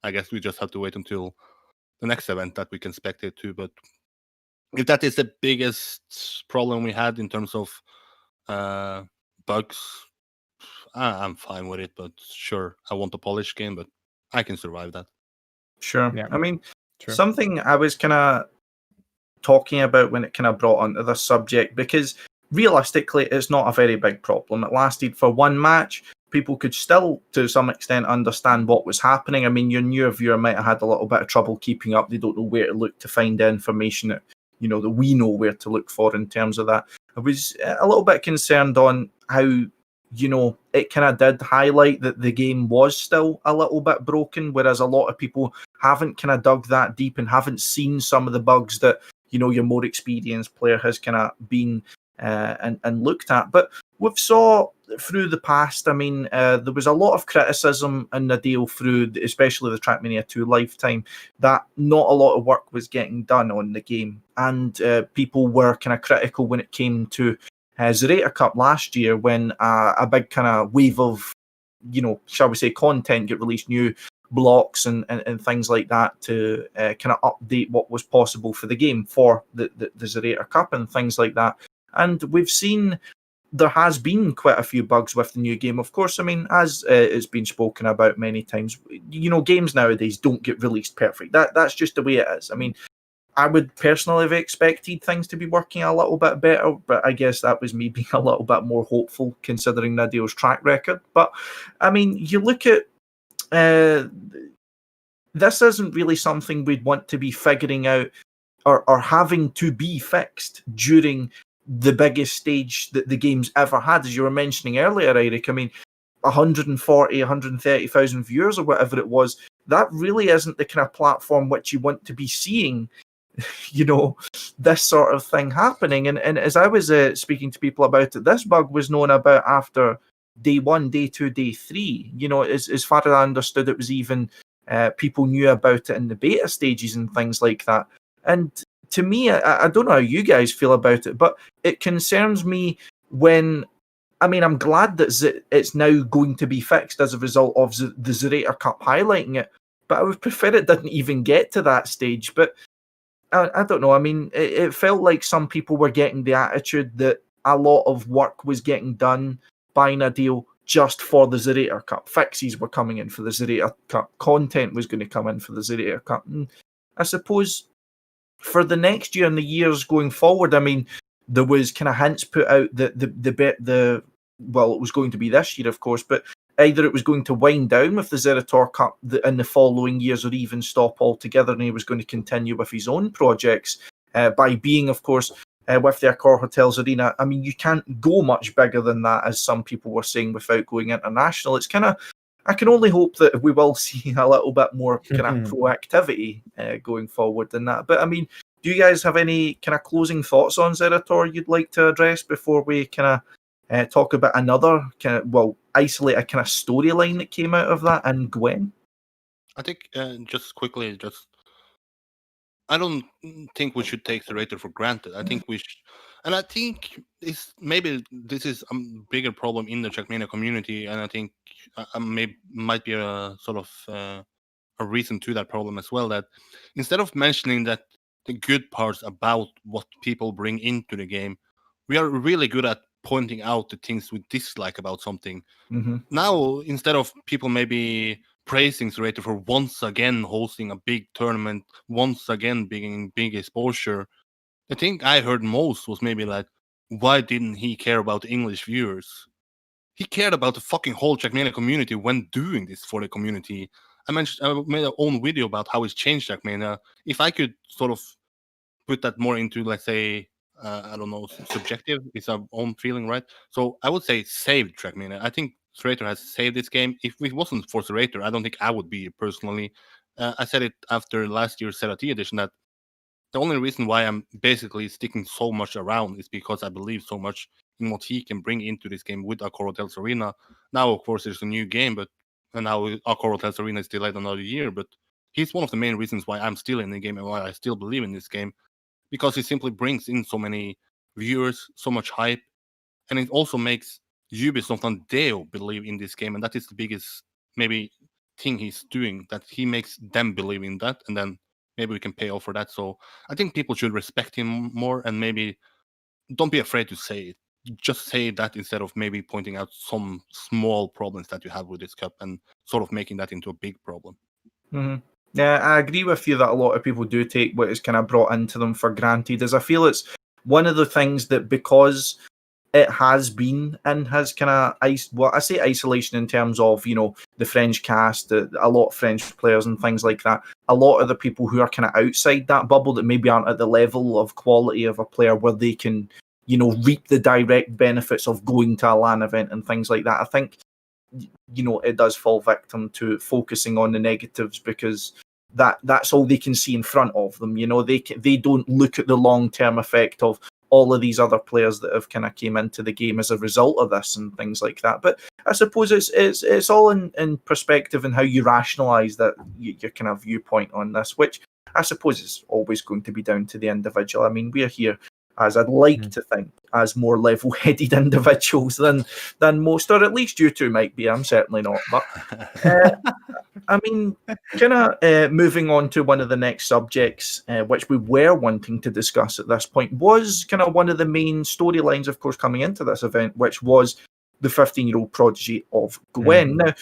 I guess we just have to wait until the next event that we can spectate to. But if that is the biggest problem we had in terms of bugs, I'm fine with it. But sure, I want a polished game, but I can survive that. Sure. Yeah. I mean, True. something I was kind of talking about when it kind of brought onto this subject, because realistically, it's not a very big problem. It lasted for one match. People could still, to some extent, understand what was happening. I mean, your newer viewer might have had a little bit of trouble keeping up. They don't know where to look to find the information that, you know, that we know where to look for in terms of that. I was a little bit concerned on how, you know, it kind of did highlight that the game was still a little bit broken, whereas a lot of people haven't kind of dug that deep and haven't seen some of the bugs that, you know, your more experienced player has kind of been and looked at. But we've saw through the past, I mean, there was a lot of criticism in the deal through, especially the Trackmania 2 lifetime, that not a lot of work was getting done on the game. And people were kind of critical when it came to ZrT Cup last year, when a big kind of wave of, you know, shall we say, content get released, new blocks and things like that to kind of update what was possible for the game for the ZrT Cup and things like that. And we've seen there has been quite a few bugs with the new game. Of course, I mean, as it's been spoken about many times, you know, games nowadays don't get released perfect. That's just the way it is. I mean, I would personally have expected things to be working a little bit better, but I guess that was me being a little bit more hopeful considering Nadio's track record. But, I mean, you look at this isn't really something we'd want to be figuring out or having to be fixed during the biggest stage that the game's ever had. As you were mentioning earlier, Eirik, I mean, 140, 130,000 viewers or whatever it was, that really isn't the kind of platform which you want to be seeing, you know, this sort of thing happening. And as I was speaking to people about it, this bug was known about after day 1, day 2, day 3. You know, as far as I understood, it was even people knew about it in the beta stages and things like that. And to me, I don't know how you guys feel about it, but it concerns me when, I mean, I'm glad that it's now going to be fixed as a result of the ZrT Cup highlighting it, but I would prefer it didn't even get to that stage. But I don't know. I mean, it felt like some people were getting the attitude that a lot of work was getting done by Nadio just for the ZrT Cup. Fixes were coming in for the ZrT Cup. Content was going to come in for the ZrT Cup. And I suppose for the next year and the years going forward, I mean, there was kind of hints put out that well, it was going to be this year, of course, but either it was going to wind down with the ZrT Cup in the following years or even stop altogether, and he was going to continue with his own projects by being, of course, with the Accor Hotels Arena. I mean, you can't go much bigger than that, as some people were saying, without going international. It's kind of, I can only hope that we will see a little bit more kind of proactivity going forward than that. But I mean, do you guys have any kind of closing thoughts on ZrT you'd like to address before we kind of talk about another kind of, well, isolate a kind of storyline that came out of that and Gwen? I think just quickly, I don't think we should take ZrT for granted. I think we should, and I think maybe this is a bigger problem in the Trackmania community, and I think might be a sort of a reason to that problem as well. That instead of mentioning that the good parts about what people bring into the game, we are really good at pointing out the things we dislike about something. Mm-hmm. Now, instead of people maybe praising ZrT for once again hosting a big tournament, once again being big exposure, the thing I heard most was maybe like, why didn't he care about English viewers? He cared about the fucking whole Trackmania community when doing this for the community. I made an own video about how it's changed Trackmania. If I could sort of put that more into, let's say, I don't know, subjective, it's our own feeling, right? So I would say saved Trackmania. I think ZrT has saved this game. If it wasn't for ZrT, I don't think I would be personally. I said it after last year's ZrT edition that the only reason why I'm basically sticking so much around is because I believe so much in what he can bring into this game with Accor Hotels Arena. Now, of course, there's a new game, and now Accor Hotels Arena is delayed another year. But he's one of the main reasons why I'm still in the game and why I still believe in this game, because he simply brings in so many viewers, so much hype, and it also makes Ubisoft and Deo believe in this game, and that is the biggest maybe thing he's doing, that he makes them believe in that, and then maybe we can pay off for that. So I think people should respect him more and maybe don't be afraid to say it. just say that instead of maybe pointing out some small problems that you have with this cup and sort of making that into a big problem. Mm-hmm. Yeah, I agree with you that a lot of people do take what is kind of brought into them for granted. As I feel it's one of the things that, because it has been and has kind of I say isolation in terms of, you know, the French cast, a lot of French players and things like that. A lot of the people who are kind of outside that bubble that maybe aren't at the level of quality of a player where they can, you know, reap the direct benefits of going to a LAN event and things like that. I think, you know, it does fall victim to focusing on the negatives, because that's all they can see in front of them. You know, they don't look at the long-term effect of all of these other players that have kind of came into the game as a result of this and things like that. But I suppose it's all in perspective and how you rationalize that your kind of viewpoint on this, which I suppose is always going to be down to the individual. I mean, we're here, as I'd like to think, as more level-headed individuals than most, or at least you two might be. I'm certainly not. But I mean, kind of moving on to one of the next subjects, which we were wanting to discuss at this point, was kind of one of the main storylines, of course, coming into this event, which was the 15-year-old prodigy of Gwen. Now,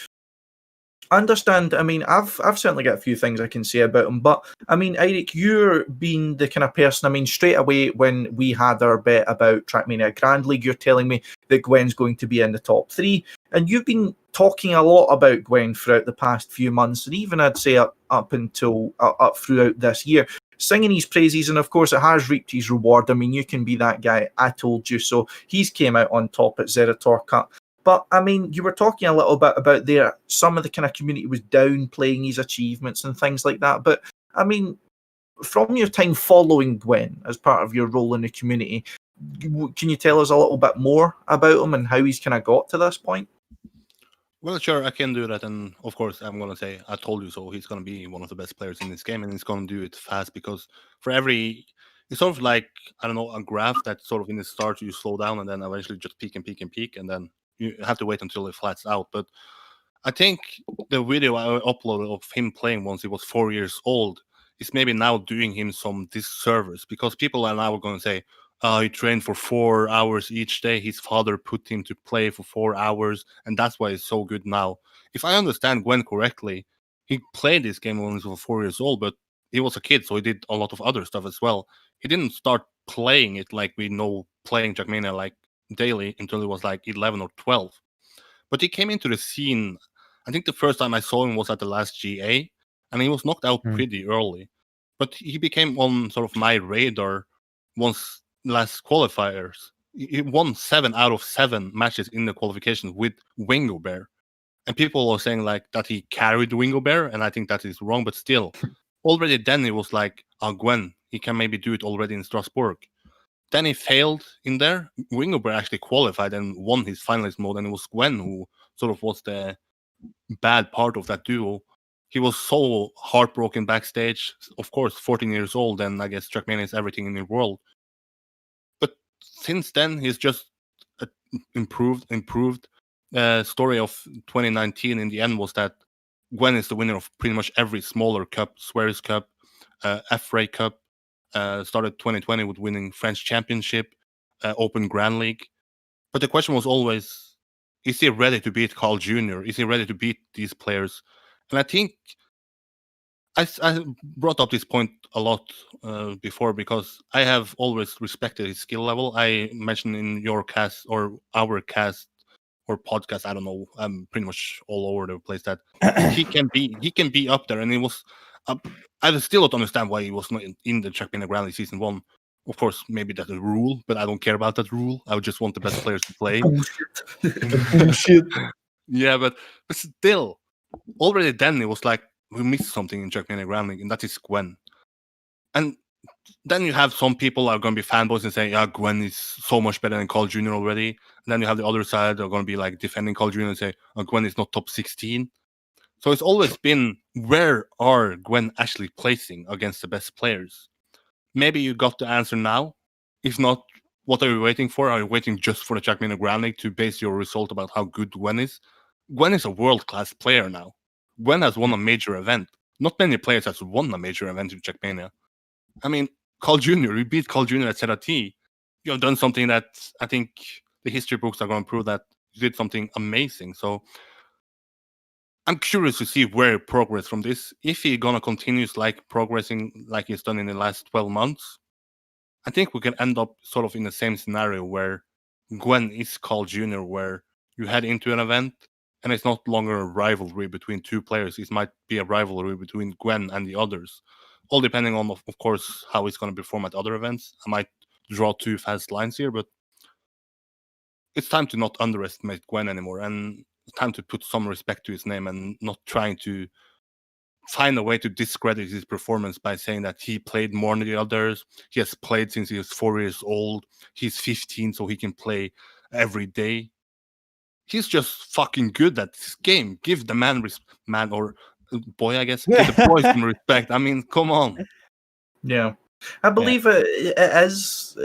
I understand. I mean, I've certainly got a few things I can say about him, but I mean, Eirik, you're being the kind of person. I mean, straight away when we had our bet about Trackmania Grand League, you're telling me that Gwen's going to be in the top 3, and you've been talking a lot about Gwen throughout the past few months, and even I'd say up until up throughout this year, singing his praises, and of course it has reaped his reward. I mean, you can be that guy. I told you so. He's came out on top at ZrT Cup. But, I mean, you were talking a little bit about there, some of the kind of community was downplaying his achievements and things like that. But, I mean, from your time following Gwen as part of your role in the community, can you tell us a little bit more about him and how he's kind of got to this point? Well, sure, I can do that. And, of course, I'm going to say, I told you so. He's going to be one of the best players in this game, and he's going to do it fast, because for every... It's sort of like, I don't know, a graph that sort of in the start you slow down and then eventually just peak and peak and peak, and then you have to wait until it flats out. But I think the video I uploaded of him playing once he was 4 years old is maybe now doing him some disservice, because people are now going to say, he trained for 4 hours each day. His father put him to play for 4 hours, and that's why he's so good now. If I understand Gwen correctly, he played this game when he was 4 years old, but he was a kid, so he did a lot of other stuff as well. He didn't start playing it like we know playing Trackmania like daily until he was like 11 or 12. But he came into the scene, I think the first time I saw him was at the last GA, and he was knocked out pretty early. But he became on sort of my radar once last qualifiers. He won 7 out of 7 matches in the qualifications with Wingo Bear. And people are saying like that he carried Wingo Bear, and I think that is wrong, but still. Already then it was like, Gwen, he can maybe do it already in Strasbourg. Then he failed in there. Wingo Bear actually qualified and won his finalist mode, and it was Gwen who sort of was the bad part of that duo. He was so heartbroken backstage. Of course, 14 years old, and I guess Trackmania is everything in the world. But since then, he's just improved. Story of 2019 in the end was that Gwen is the winner of pretty much every smaller cup, Swears Cup, F-Ray Cup. Started 2020 with winning French Championship, Open Grand League. But the question was always, is he ready to beat Carl Jr.? Is he ready to beat these players? And I think I brought up this point a lot before, because I have always respected his skill level. I mentioned in your cast or our cast or podcast, I don't know, I'm pretty much all over the place, that he can be up there, and it was I still don't understand why he was not in the Trackmania Grand League Season 1. Of course, maybe that's a rule, but I don't care about that rule. I would just want the best players to play. Bullshit. Yeah, but still, already then it was like, we missed something in Trackmania Grand League, and that is Gwen. And then you have some people are going to be fanboys and say, yeah, Gwen is so much better than Carl Jr. already. And then you have the other side that are going to be like defending Carl Jr. and say, Gwen is not top 16. So it's always been, where are Gwen actually placing against the best players? Maybe you got the answer now. If not, what are you waiting for? Are you waiting just for the Trackmania Grand League to base your result about how good Gwen is? Gwen is a world-class player now. Gwen has won a major event. Not many players have won a major event in Trackmania. I mean, Carl Jr., you beat Carl Jr. at ZrT. You have done something that I think the history books are going to prove that you did something amazing. So I'm curious to see where he progress from this. If he's going to continue progressing like he's done in the last 12 months, I think we can end up sort of in the same scenario where Gwen is Carl Jr., where you head into an event and it's not longer a rivalry between two players. It might be a rivalry between Gwen and the others, all depending on, of course, how he's going to perform at other events. I might draw too fast lines here, but it's time to not underestimate Gwen anymore, and it's time to put some respect to his name and not trying to find a way to discredit his performance by saying that he played more than the others. He has played since he was 4 years old. He's 15, so he can play every day. He's just fucking good at this game. Give the man or boy, I guess. Give the boy some respect. I mean, come on. Yeah. I believe it is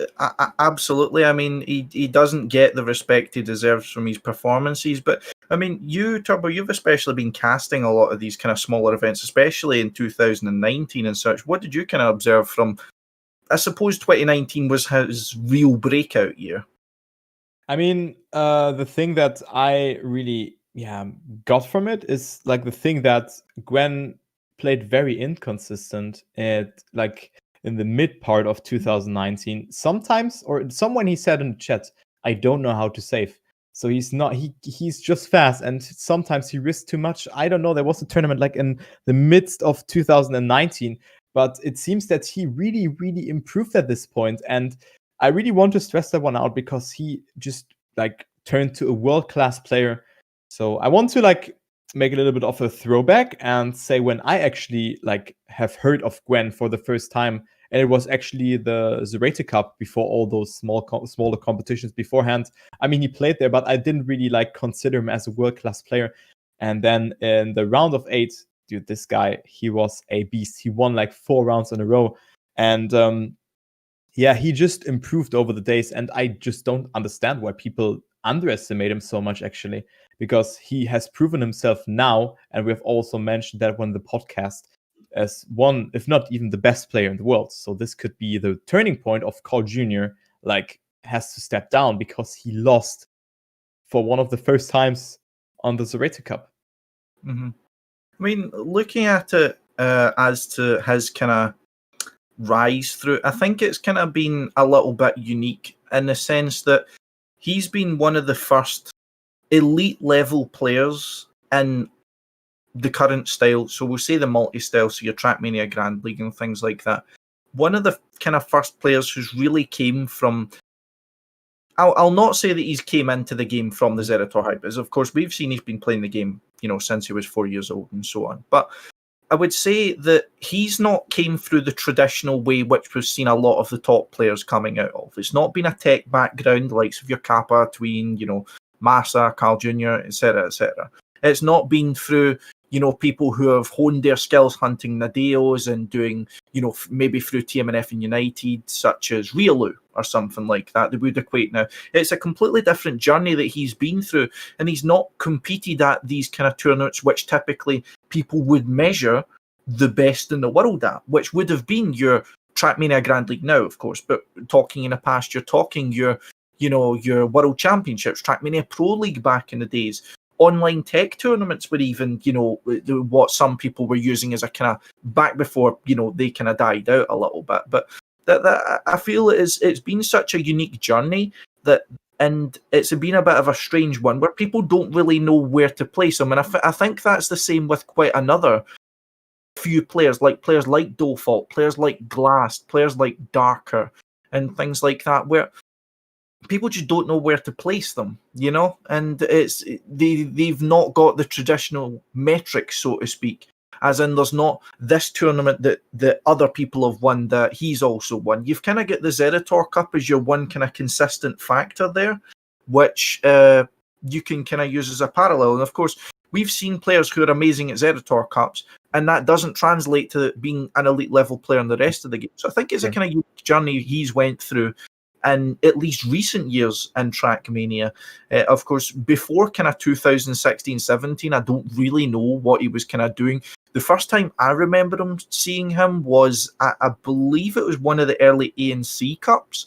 absolutely. I mean, he doesn't get the respect he deserves from his performances. But I mean, you, Turbo, you've especially been casting a lot of these kind of smaller events, especially in 2019 and such. What did you kind of observe from? I suppose 2019 was his real breakout year. I mean, the thing that I really got from it is like the thing that Gwen played very inconsistent at like in the mid part of 2019. Sometimes, or someone he said in the chat, I don't know how to save. So he's just fast, and sometimes he risks too much. I don't know. There was a tournament like in the midst of 2019, but it seems that he really, really improved at this point. And I really want to stress that one out because he just like turned to a world-class player. So I want to like make a little bit of a throwback and say when I actually like have heard of Gwen for the first time, and it was actually the ZrT Cup before all those smaller competitions beforehand. I mean, he played there, but I didn't really like consider him as a world-class player. And then in the round of 8, dude, this guy, he was a beast. He won like 4 rounds in a row. And he just improved over the days. And I just don't understand why people underestimate him so much, actually, because he has proven himself now. And we've also mentioned that on the podcast as one, if not even the best player in the world. So this could be the turning point of Carl Jr. like has to step down because he lost for one of the first times on the ZrT Cup. Mm-hmm. I mean, looking at it as to his kind of rise through, I think it's kind of been a little bit unique in the sense that he's been one of the first elite level players in the current style. So we'll say the multi-style, so your Trackmania Grand League and things like that. One of the kind of first players who's really came from, I'll not say that he's came into the game from the ZrT hype, as of course we've seen he's been playing the game, since he was 4 years old and so on. But I would say that he's not came through the traditional way which we've seen a lot of the top players coming out of. It's not been a tech background, like of your Kappa, Tween, Massa, Carl Jr., etc., etc. It's not been through, people who have honed their skills hunting Nadeos and doing, maybe through TMNF and United, such as Riolu or something like that. They would equate now. It's a completely different journey that he's been through, and he's not competed at these kind of tournaments which typically people would measure the best in the world at, which would have been your Trackmania Grand League now, of course, but talking in the past, you're talking your World Championships, Trackmania Pro League back in the days. Online tech tournaments were even, what some people were using as a kind of back before, they kind of died out a little bit. But that I feel it's been such a unique journey and it's been a bit of a strange one where people don't really know where to place him. And I think that's the same with quite another few players like Default, players like Glass, players like Darker, and things like that, where people just don't know where to place them, and they've not got the traditional metrics, so to speak, as in there's not this tournament that other people have won that he's also won. You've kind of got the ZrT Cup as your one kind of consistent factor there, which you can kind of use as a parallel. And of course, we've seen players who are amazing at ZrT Cups, and that doesn't translate to being an elite level player in the rest of the game. So I think it's a kind of unique journey he's went through in at least recent years in Trackmania. Of course, before kind of 2016-17, I don't really know what he was kind of doing. The first time I remember seeing him was, I believe it was one of the early ANC Cups.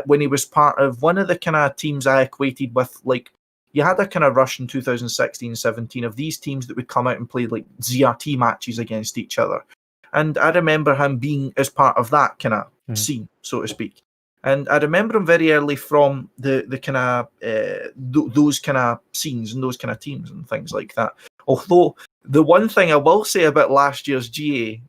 when he was part of one of the kind of teams I equated with, like, you had a kind of rush in 2016-17 of these teams that would come out and play like ZrT matches against each other. And I remember him being as part of that kind of scene, so to speak. And I remember him very early from the kind of those kind of scenes and those kind of teams and things like that. Although the one thing I will say about last year's GA,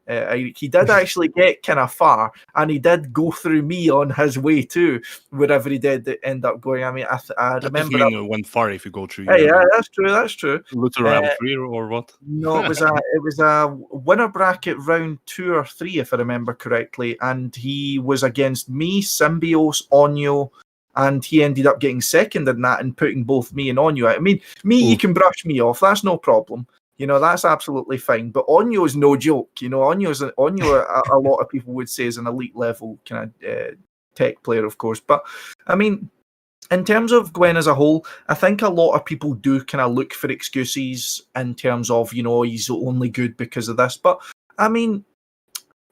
he did actually get kind of far, and he did go through me on his way too, wherever he did end up going. I mean, I remember. That doesn't mean it went far if you go through. Yeah, that's true. That's true. Looked around 3 or what? No, it was a winner bracket round 2 or 3, if I remember correctly, and he was against me, Symbios, Onyo, and he ended up getting second in that and putting both me and Onyo out. I mean, you can brush me off. That's no problem. You know, that's absolutely fine. But Onyo is no joke. You know, Onyo, a lot of people would say is an elite level kind of tech player, of course. But, I mean, in terms of Gwen as a whole, I think a lot of people do kind of look for excuses in terms of, you know, he's only good because of this. But, I mean,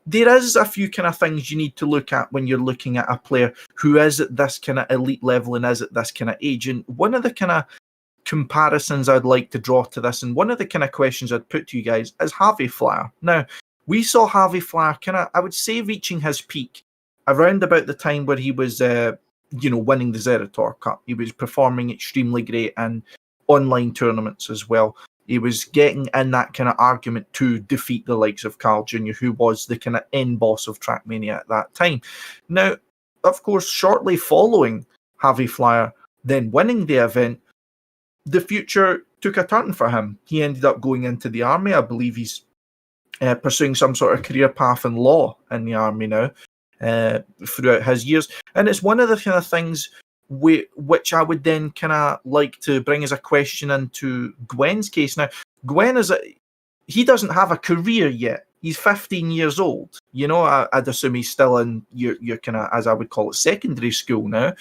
there is a few kind of things you need to look at when you're looking at a player who is at this kind of elite level and is at this kind of age. And one of the kind of comparisons I'd like to draw to this, and one of the kind of questions I'd put to you guys, is Javi Flyer. Now, we saw Javi Flyer kind of, I would say, reaching his peak around about the time where he was, winning the ZrT Cup. He was performing extremely great in online tournaments as well. He was getting in that kind of argument to defeat the likes of Carl Jr., who was the kind of end boss of Trackmania at that time. Now, of course, shortly following Javi Flyer then winning the event, the future took a turn for him. He ended up going into the army. I believe he's pursuing some sort of career path in law in the army now throughout his years. And it's one of the kind of things which I would then kind of like to bring as a question into Gwen's case. Now, Gwen he doesn't have a career yet. He's 15 years old. You know, I'd assume he's still in your kind of, as I would call it, secondary school now.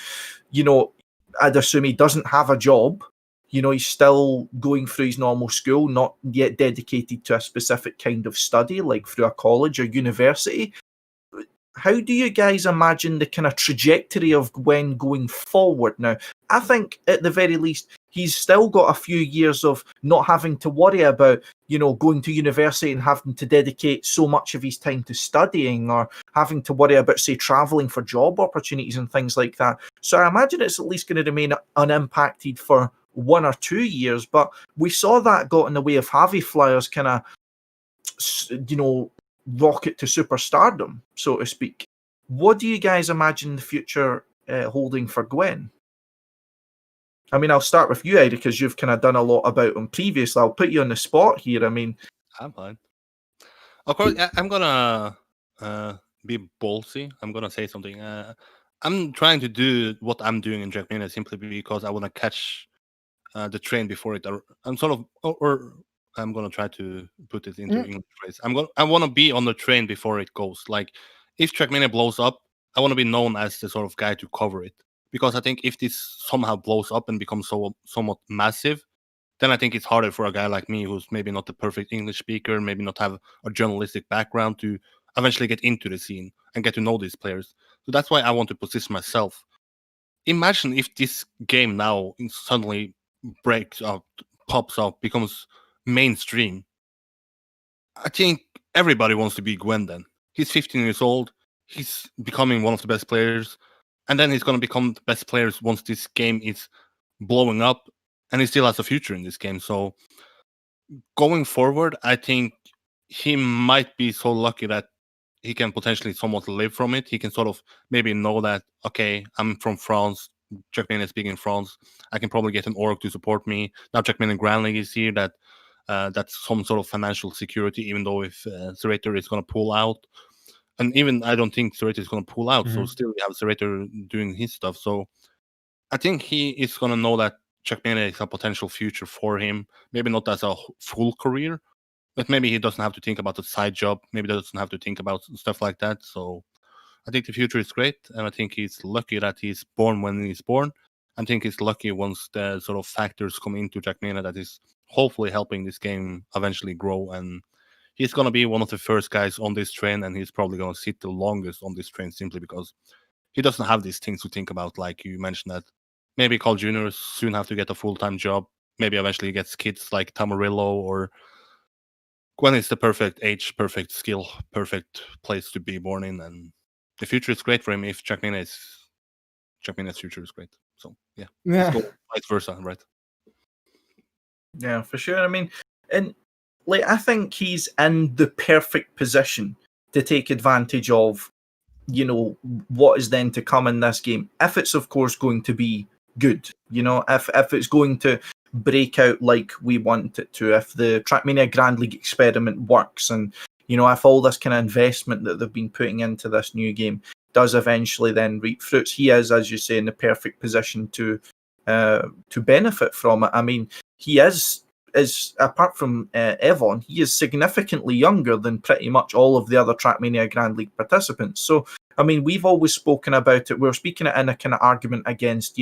You know, I'd assume he doesn't have a job. You know, he's still going through his normal school, not yet dedicated to a specific kind of study, like through a college or university. How do you guys imagine the kind of trajectory of Gwen going forward now? I think, at the very least, he's still got a few years of not having to worry about, you know, going to university and having to dedicate so much of his time to studying, or having to worry about, say, traveling for job opportunities and things like that. So I imagine it's at least going to remain unimpacted for 1 or 2 years. But we saw that got in the way of Javi Flyer's kind of, you know, rocket to superstardom, so to speak. What do you guys imagine the future holding for Gwen? I mean, I'll start with you, Eirik, because you've kind of done a lot about him previously. I'll put you on the spot here. I mean, I'm fine. Of course, I'm gonna be ballsy. I'm gonna say something. I'm trying to do what I'm doing in Trackmania simply because I want to catch the train before it. I'm sort of, or I'm gonna try to put it into English phrase. I want to be on the train before it goes. Like, if Trackmania blows up, I want to be known as the sort of guy to cover it. Because I think if this somehow blows up and becomes somewhat massive, then I think it's harder for a guy like me, who's maybe not the perfect English speaker, maybe not have a journalistic background, to eventually get into the scene and get to know these players. So that's why I want to position myself. Imagine if this game now suddenly breaks out, pops up, becomes mainstream. I think everybody wants to be Gwen then. He's 15 years old. He's becoming one of the best players. And then he's going to become the best players once this game is blowing up. And he still has a future in this game. So going forward, I think he might be so lucky that he can potentially somewhat live from it. He can sort of maybe know that, okay, I'm from France. Trackmania is big in France. I can probably get an org to support me. Now Trackmania Grand League is here. That's some sort of financial security, even though if ZrT is going to pull out. And even I don't think ZrT is going to pull out. So still we have ZrT doing his stuff. So I think he is going to know that Trackmania is a potential future for him. Maybe not as a full career, but maybe he doesn't have to think about a side job. Maybe he doesn't have to think about stuff like that. So I think the future is great. And I think he's lucky that he's born when he's born. I think he's lucky once the sort of factors come into Trackmania that is hopefully helping this game eventually grow. And he's going to be one of the first guys on this train, and he's probably going to sit the longest on this train simply because he doesn't have these things to think about, like you mentioned that maybe Carl Jr. soon have to get a full-time job. Maybe eventually he gets kids like Tamarillo, or Gwen is the perfect age, perfect skill, perfect place to be born in, and the future is great for him if Trackmania's future is great. So yeah, let's go vice versa, right? Yeah, for sure. I mean, and like I think he's in the perfect position to take advantage of, what is then to come in this game. If it's of course going to be good, if it's going to break out like we want it to, if the Trackmania Grand League experiment works, and if all this kind of investment that they've been putting into this new game does eventually then reap fruits, he is, as you say, in the perfect position to benefit from it. I mean, he is apart from Evon, he is significantly younger than pretty much all of the other Trackmania Grand League participants. So, I mean, we've always spoken about it. We're speaking it in a kind of argument against,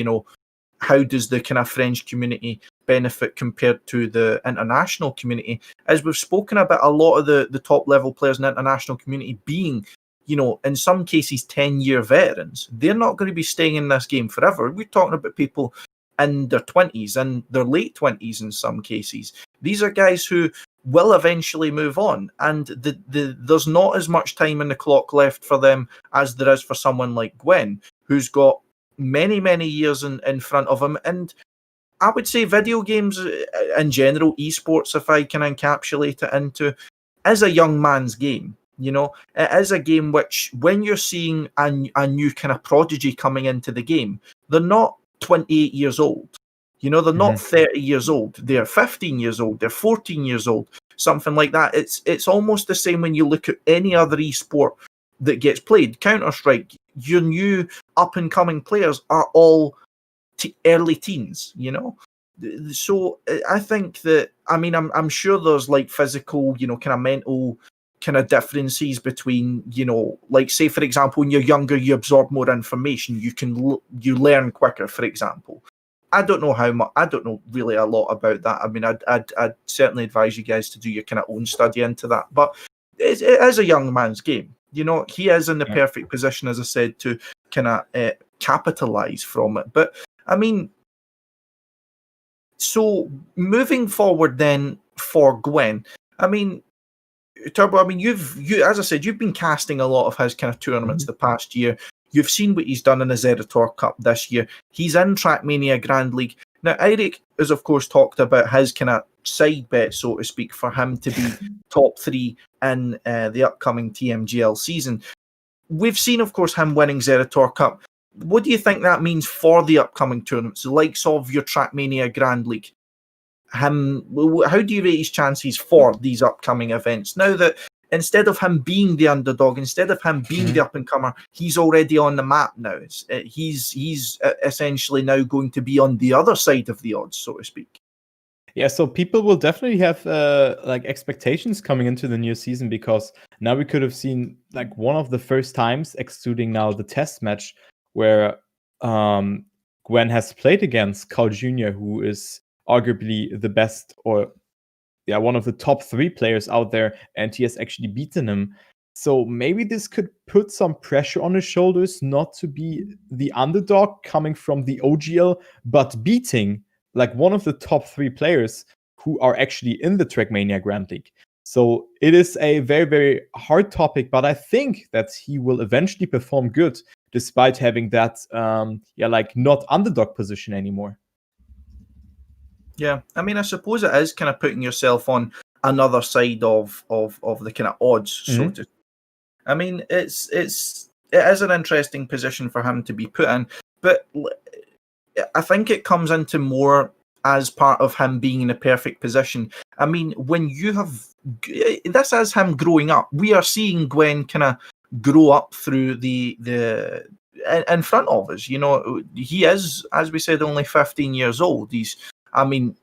how does the kind of French community benefit compared to the international community? As we've spoken about, a lot of the top level players in the international community being, in some cases 10-year veterans. They're not going to be staying in this game forever. We're talking about people in their 20s and their late 20s in some cases. These are guys who will eventually move on, and there's not as much time in the clock left for them as there is for someone like Gwen, who's got many, many years in front of him. And I would say video games in general, esports, if I can encapsulate it into, is a young man's game. It is a game which, when you're seeing a new kind of prodigy coming into the game, they're not 28 years old. They're not 30 years old. They're 15 years old. They're 14 years old. Something like that. It's almost the same when you look at any other esport that gets played. Counter-Strike, your new up-and-coming players are all early teens, So I think that, I mean, I'm sure there's like physical, kind of mental kind of differences between, like say for example, when you're younger, you absorb more information, you learn quicker, for example. I don't know how much. I don't know really a lot about that. I mean, I'd certainly advise you guys to do your kind of own study into that. But it is a young man's game. He is in the perfect position, as I said, to kind of capitalize from it. But I mean, so moving forward then for Gwen, I mean, Turbo, I mean, you as I said, you've been casting a lot of his kind of tournaments the past year. You've seen what he's done in the ZrT Cup this year. He's in Trackmania Grand League. Now, Eirik has, of course, talked about his kind of side bet, so to speak, for him to be top 3 in the upcoming TMGL season. We've seen, of course, him winning ZrT Cup. What do you think that means for the upcoming tournaments, the likes of your Trackmania Grand League? How do you rate his chances for these upcoming events? Now that instead of him being the underdog, instead of him being the up-and-comer, he's already on the map now. He's essentially now going to be on the other side of the odds, so to speak. Yeah, so people will definitely have like expectations coming into the new season, because now we could have seen like one of the first times, excluding now the test match, where Gwen has played against Carl Jr., who is arguably the best, or one of the top 3 players out there, and he has actually beaten him. So maybe this could put some pressure on his shoulders not to be the underdog coming from the OGL, but beating like one of the top 3 players who are actually in the Trackmania Grand League. So it is a very, very hard topic, but I think that he will eventually perform good despite having that like not underdog position anymore. Yeah, I mean, I suppose it is kind of putting yourself on another side of the kind of odds, so to. I mean, it is an interesting position for him to be put in, but I think it comes into more as part of him being in a perfect position. I mean, when you have this as him growing up, we are seeing Gwen kind of grow up through the in front of us. He is, as we said, only 15 years old. I mean,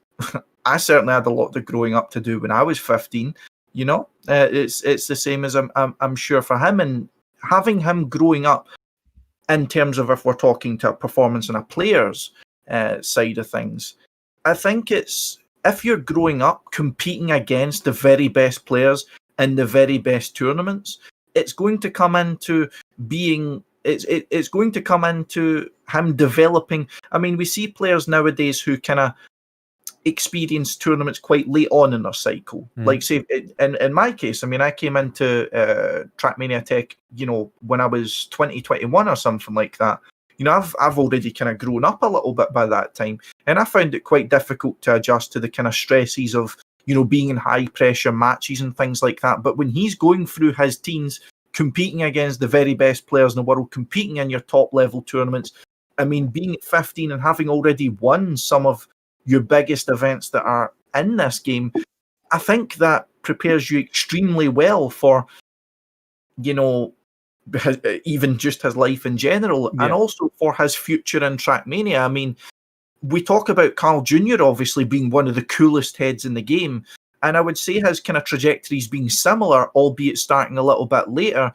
I certainly had a lot of growing up to do when I was 15. It's the same as I'm sure for him, and having him growing up in terms of, if we're talking to a performance and a player's side of things, I think it's, if you're growing up competing against the very best players in the very best tournaments, it's going to come into being it's going to come into him developing. I mean, we see players nowadays who kind of experience tournaments quite late on in their cycle. Like, say, in my case, I mean, I came into Trackmania Tech, when I was 2021 or something like that. I've already kind of grown up a little bit by that time, and I found it quite difficult to adjust to the kind of stresses of being in high pressure matches and things like that. But when he's going through his teens, competing against the very best players in the world, competing in your top level tournaments, I mean, being at 15 and having already won some of your biggest events that are in this game, I think that prepares you extremely well for, even just his life in general, and also for his future in Trackmania. I mean, we talk about Carl Jr. obviously being one of the coolest heads in the game, and I would say his kind of trajectories being similar, albeit starting a little bit later.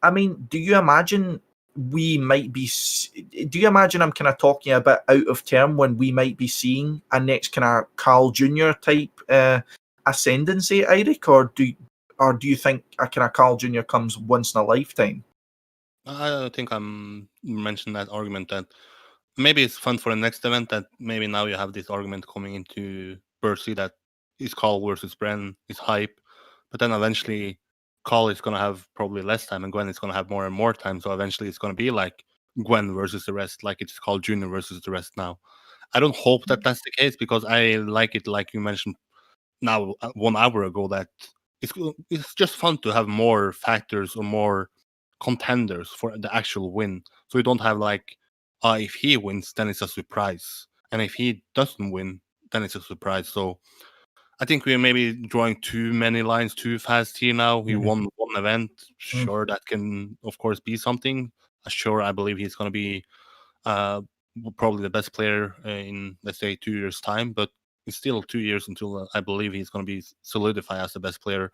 I mean, do you imagine I'm kind of talking a bit out of term when we might be seeing a next kind of Carl Jr. type ascendancy, Eirik, or do you think a kind of Carl Jr. comes once in a lifetime? I think I'm mentioning that argument that maybe it's fun for the next event, that maybe now you have this argument coming into Bercy that is Carl versus Bren is hype, but then eventually Carl is going to have probably less time and Gwen is going to have more and more time. So eventually it's going to be like Gwen versus the rest, like it's Carl Jr. versus the rest now. I don't hope that that's the case, because I like it, like you mentioned now 1 hour ago, that it's just fun to have more factors or more contenders for the actual win. So you don't have like, if he wins, then it's a surprise, and if he doesn't win, then it's a surprise. So I think we're maybe drawing too many lines too fast here now. He won one event. Sure, that can, of course, be something. Sure, I believe he's going to be probably the best player in, let's say, 2 years' time, but it's still 2 years until I believe he's going to be solidified as the best player.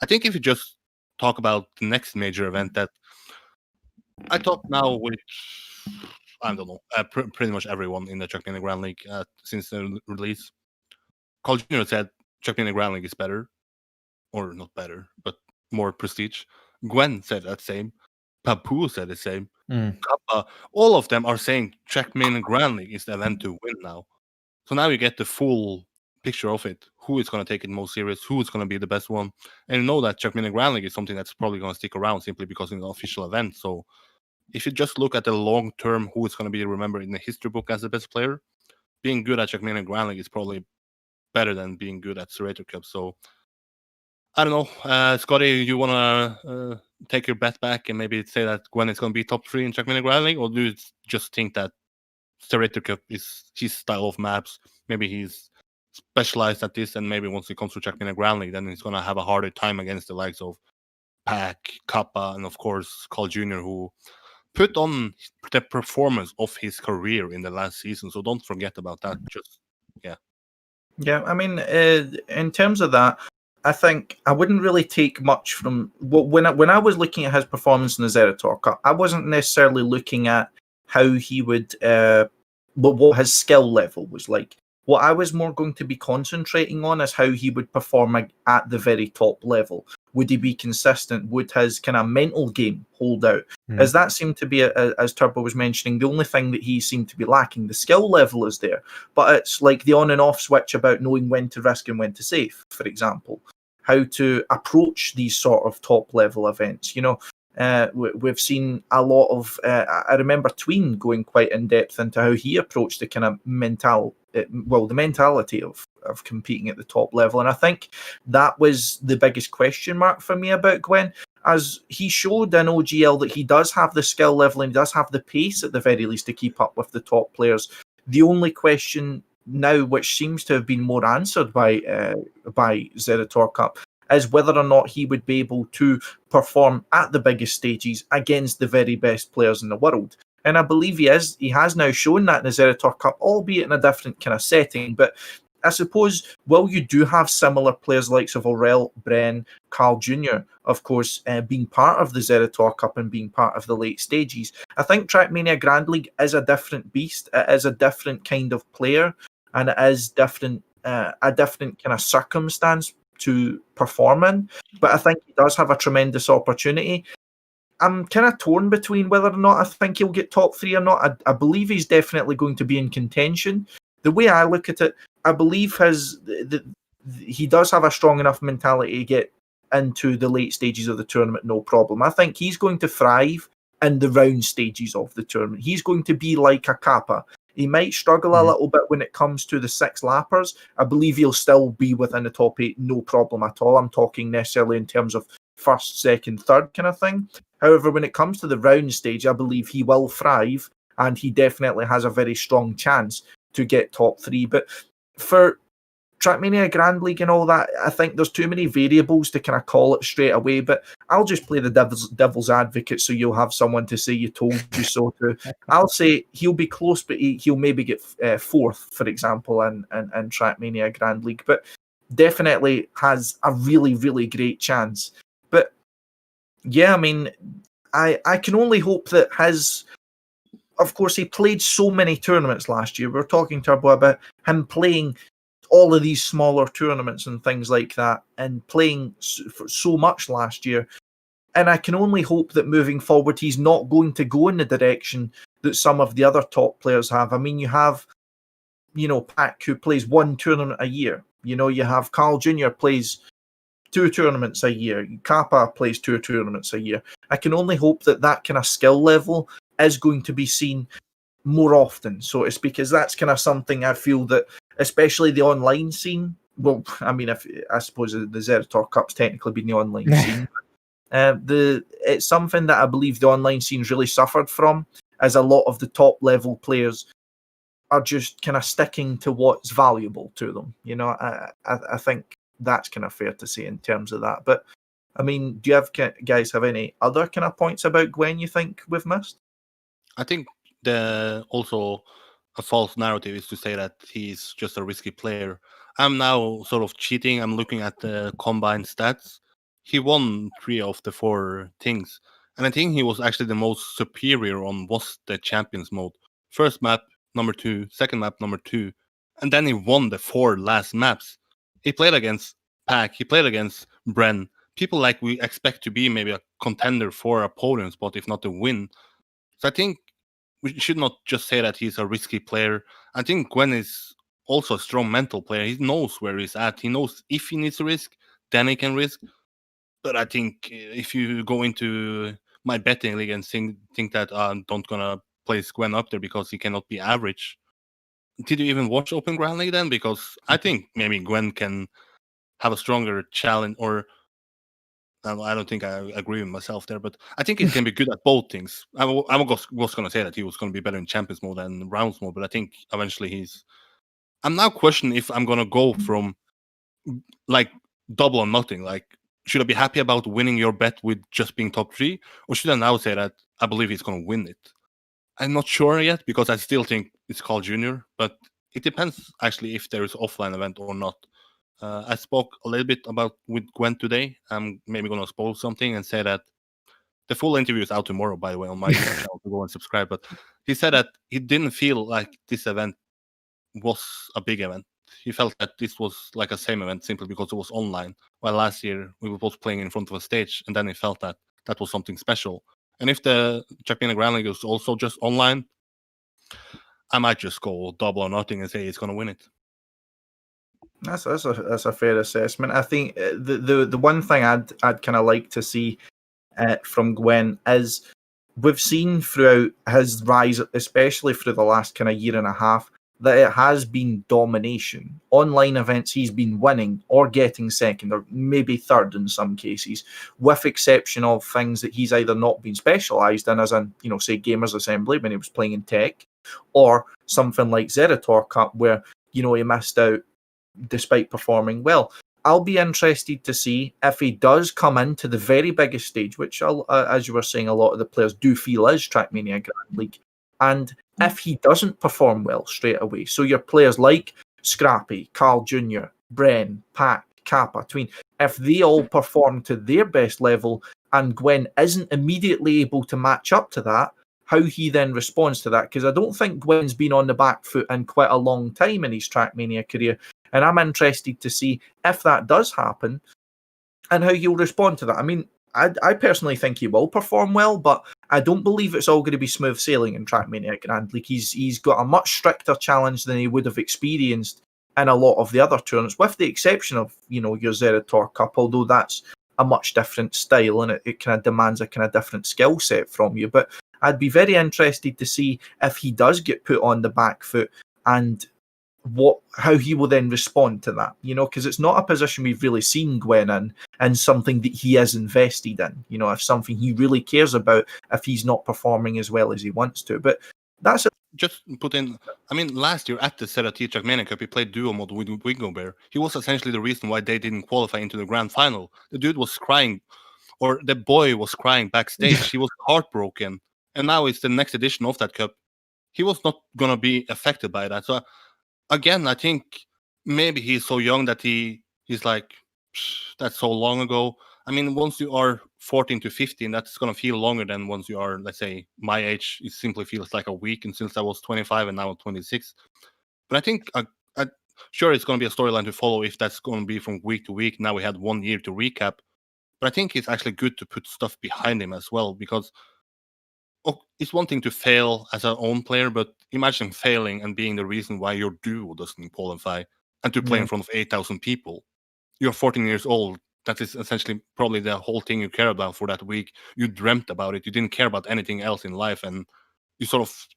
I think if you just talk about the next major event, that I thought now with, I don't know, pretty much everyone in the Trackmania Grand League since the release, Carl Jr. said Trackmania Grand League is better, or not better, but more prestige. Gwen said that same. Papu said the same. Kappa, all of them are saying Trackmania Grand League is the event to win now. So now you get the full picture of it. Who is going to take it most serious? Who is going to be the best one? And you know that Trackmania Grand League is something that's probably going to stick around simply because it's an official event. So if you just look at the long term, who is going to be remembered in the history book as the best player, being good at Trackmania Grand League is probably better than being good at ZrT Cup. So I don't know, Scotty, you want to take your bet back and maybe say that Gwen is going to be top 3 in Trackmania Grand League, or do you just think that ZrT Cup is his style of maps? Maybe he's specialized at this, and maybe once he comes to Trackmania Grand League, then he's going to have a harder time against the likes of Pac, Kappa, and of course Carl Jr., who put on the performance of his career in the last season. So don't forget about that. Just Yeah, I mean, in terms of that, I think I wouldn't really take much from when I was looking at his performance in the ZrT Cup. I wasn't necessarily looking at how he would, what his skill level was like. What I was more going to be concentrating on is how he would perform at the very top level. Would he be consistent? Would his kind of mental game hold out? As that seemed to be, as Turbo was mentioning, the only thing that he seemed to be lacking. The skill level is there, but it's like the on and off switch about knowing when to risk and when to save, for example. How to approach these sort of top level events. We've seen a lot of, I remember Tween going quite in depth into how he approached the kind of the mentality of competing at the top level. And I think that was the biggest question mark for me about Gwen, as he showed in OGL that he does have the skill level and he does have the pace at the very least to keep up with the top players. The only question now, which seems to have been more answered by ZrT Cup, is whether or not he would be able to perform at the biggest stages against the very best players in the world. And I believe he has now shown that in the ZrT Cup, albeit in a different kind of setting. But I suppose, while you do have similar players likes of Aurel, Bren, Carl Jr., of course, being part of the ZrT Cup and being part of the late stages, I think Trackmania Grand League is a different beast. It is a different kind of player, and it is different, a different kind of circumstance to perform in. But I think he does have a tremendous opportunity. I'm kind of torn between whether or not I think he'll get top 3 or not. I believe he's definitely going to be in contention. The way I look at it, I believe he does have a strong enough mentality to get into the late stages of the tournament, no problem. I think he's going to thrive in the round stages of the tournament. He's going to be like a Kappa. He might struggle a little bit when it comes to the 6 lappers. I believe he'll still be within the top 8, no problem at all. I'm talking necessarily in terms of first, second, third kind of thing. However, when it comes to the round stage, I believe he will thrive, and he definitely has a very strong chance to get top 3. But for Trackmania Grand League and all that, I think there's too many variables to kind of call it straight away, but I'll just play the devil's advocate so you'll have someone to say you told you so to. I'll say he'll be close, but he'll maybe get 4th, for example, in Trackmania Grand League, but definitely has a really, really great chance. But yeah, I mean, I can only hope that of course, he played so many tournaments last year. We were talking, Turbo, about him playing all of these smaller tournaments and things like that, and playing so much last year. And I can only hope that moving forward, he's not going to go in the direction that some of the other top players have. I mean, you have, Pac, who plays 1 tournament a year. You have Carl Jr. plays 2 tournaments a year. Kappa plays 2 tournaments a year. I can only hope that kind of skill level is going to be seen more often, so to speak, because that's kind of something I feel that, especially the online scene. Well, I mean, I suppose the ZrT Cup's technically been the online scene. It's something that I believe the online scene's really suffered from, as a lot of the top level players are just kind of sticking to what's valuable to them. I think that's kind of fair to say in terms of that. But I mean, do you guys have any other kind of points about Gwen you think we've missed? I think also a false narrative is to say that he's just a risky player. I'm now sort of cheating. I'm looking at the combined stats. He won 3 of the 4 things, and I think he was actually the most superior on was the champions mode. First map, number 2, second map, number 2, and then he won the 4 last maps. He played against Pac, he played against Bren, people like we expect to be maybe a contender for a podium spot, if not to win. So I think we should not just say that he's a risky player. I think Gwen is also a strong mental player. He knows where he's at. He knows if he needs to risk, then he can risk. But I think if you go into my betting league and think that I'm not gonna place Gwen up there because he cannot be average, did you even watch Open Grand League then? Because I think maybe Gwen can have a stronger challenge, or I don't think I agree with myself there, but I think he can be good at both things. I was going to say that he was going to be better in Champions mode than Rounds mode, but I think eventually I'm now questioning if I'm going to go from like double or nothing. Like, should I be happy about winning your bet with just being top 3, or should I now say that I believe he's going to win it? I'm not sure yet, because I still think it's Carl Jr., but it depends actually if there is offline event or not. I spoke a little bit with Gwen today. I'm maybe going to spoil something and say that the full interview is out tomorrow, by the way, on my YouTube channel, to go and subscribe. But he said that he didn't feel like this event was a big event. He felt that this was like a same event simply because it was online. While last year we were both playing in front of a stage, and then he felt that that was something special. And if the Trackmania Grand League is also just online, I might just go double or nothing and say he's going to win it. That's a fair assessment. I think the one thing I'd kind of like to see from Gwen is, we've seen throughout his rise, especially through the last kind of year and a half, that it has been domination. Online events he's been winning or getting second or maybe third in some cases, with exception of things that he's either not been specialised in, as in, say Gamers Assembly when he was playing in tech, or something like ZrT Cup where, he missed out despite performing well. I'll be interested to see if he does come into the very biggest stage, which, as you were saying, a lot of the players do feel is Trackmania Grand League, and if he doesn't perform well straight away. So your players like Scrappy, Carl Jr., Bren, Pac, Kappa, Tween, if they all perform to their best level and Gwen isn't immediately able to match up to that, how he then responds to that. Because I don't think Gwen's been on the back foot in quite a long time in his Trackmania career. And I'm interested to see if that does happen and how he'll respond to that. I mean, I personally think he will perform well, but I don't believe it's all going to be smooth sailing in Trackmania Grand League. He's got a much stricter challenge than he would have experienced in a lot of the other tournaments, with the exception of, you know, your ZrT Cup, although that's a much different style and it kind of demands a kind of different skill set from you. But I'd be very interested to see if he does get put on the back foot and how he will then respond to that, you know, because it's not a position we've really seen Gwen in, and something that he is invested in, you know, if something he really cares about, if he's not performing as well as he wants to. But that's just put in, I mean, last year at the ZrT Trackmania Cup, he played duo mode with Wingo Bear. He was essentially the reason why they didn't qualify into the grand final. The dude was crying, or the boy was crying backstage. He was heartbroken. And now it's the next edition of that cup. He was not going to be affected by that. So again, I think maybe he's so young that he's like, that's so long ago. I mean, once you are 14 to 15, that's going to feel longer than once you are, let's say, my age. It simply feels like a week. And since I was 25 and now I'm 26. But I think, sure, it's going to be a storyline to follow if that's going to be from week to week. Now we had 1 year to recap. But I think it's actually good to put stuff behind him as well, because it's one thing to fail as an own player, but imagine failing and being the reason why your duo doesn't qualify and to play in front of 8,000 people. You're 14 years old. That is essentially probably the whole thing you care about for that week. You dreamt about it. You didn't care about anything else in life, and you sort of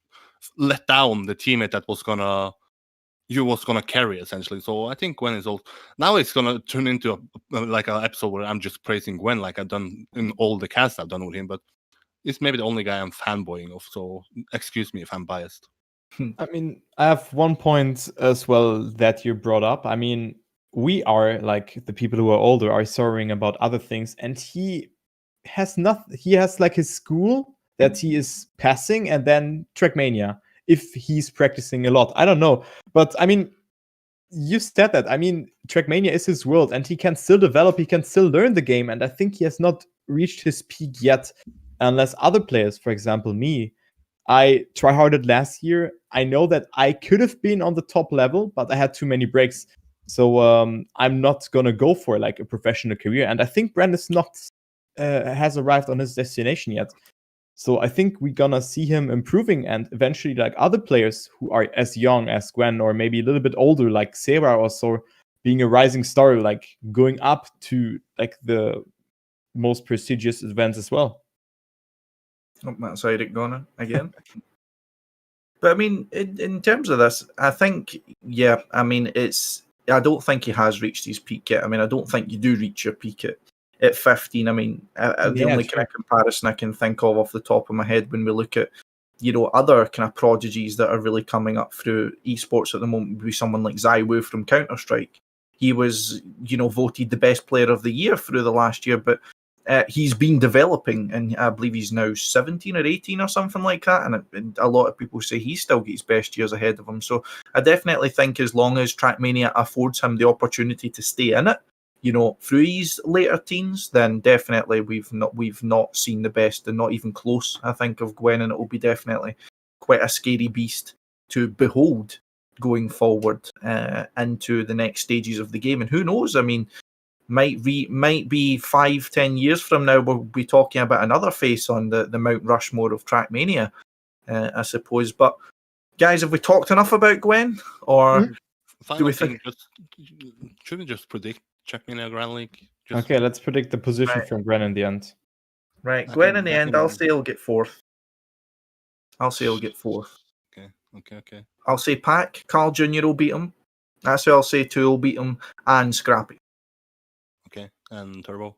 let down the teammate that was gonna carry essentially. So I think Gwen is old. Now it's gonna turn into like an episode where I'm just praising Gwen, like I've done in all the casts I've done with him, but it's maybe the only guy I'm fanboying of, so excuse me if I'm biased. I mean, I have one point as well that you brought up. I mean, we are, like, the people who are older are sorrying about other things, and he has like his school that he is passing, and then Trackmania, if he's practicing a lot. I don't know. But I mean, you said that. I mean, Trackmania is his world, and he can still develop, he can still learn the game, and I think he has not reached his peak yet. Unless other players, for example, me, I tryharded last year. I know that I could have been on the top level, but I had too many breaks. So I'm not going to go for like a professional career. And I think Brand is not, has arrived on his destination yet. So I think we're going to see him improving, and eventually like other players who are as young as Gwen, or maybe a little bit older like Sarah or so, being a rising star, like going up to like the most prestigious events as well. Oh, that's Eirik gone again. But I mean, in terms of this, I think, yeah, I mean, I don't think he has reached his peak yet. I mean, I don't think you do reach your peak at 15. I mean, the only kind of comparison I can think of off the top of my head when we look at, you know, other kind of prodigies that are really coming up through esports at the moment would be someone like ZywOo from Counter-Strike. He was, you know, voted the best player of the year through the last year, but he's been developing, and I believe he's now 17 or 18 or something like that. And a lot of people say he's still got his best years ahead of him. So I definitely think as long as Trackmania affords him the opportunity to stay in it, you know, through his later teens, then definitely we've not seen the best, and not even close, I think, of Gwen, and it will be definitely quite a scary beast to behold going forward into the next stages of the game. And who knows? I mean, might be 5-10 years from now we'll be talking about another face on the Mount Rushmore of Trackmania, I suppose. But guys, have we talked enough about Gwen, or do we think? Should we just predict Trackmania Grand League? Okay, let's predict the position from Gwen in the end. Right, Gwen in the end. I'll say he'll get fourth. Okay. I'll say Pac, Carl Jr. will beat him. That's who I'll say too will beat him, and Scrappy. Okay, and Turbo?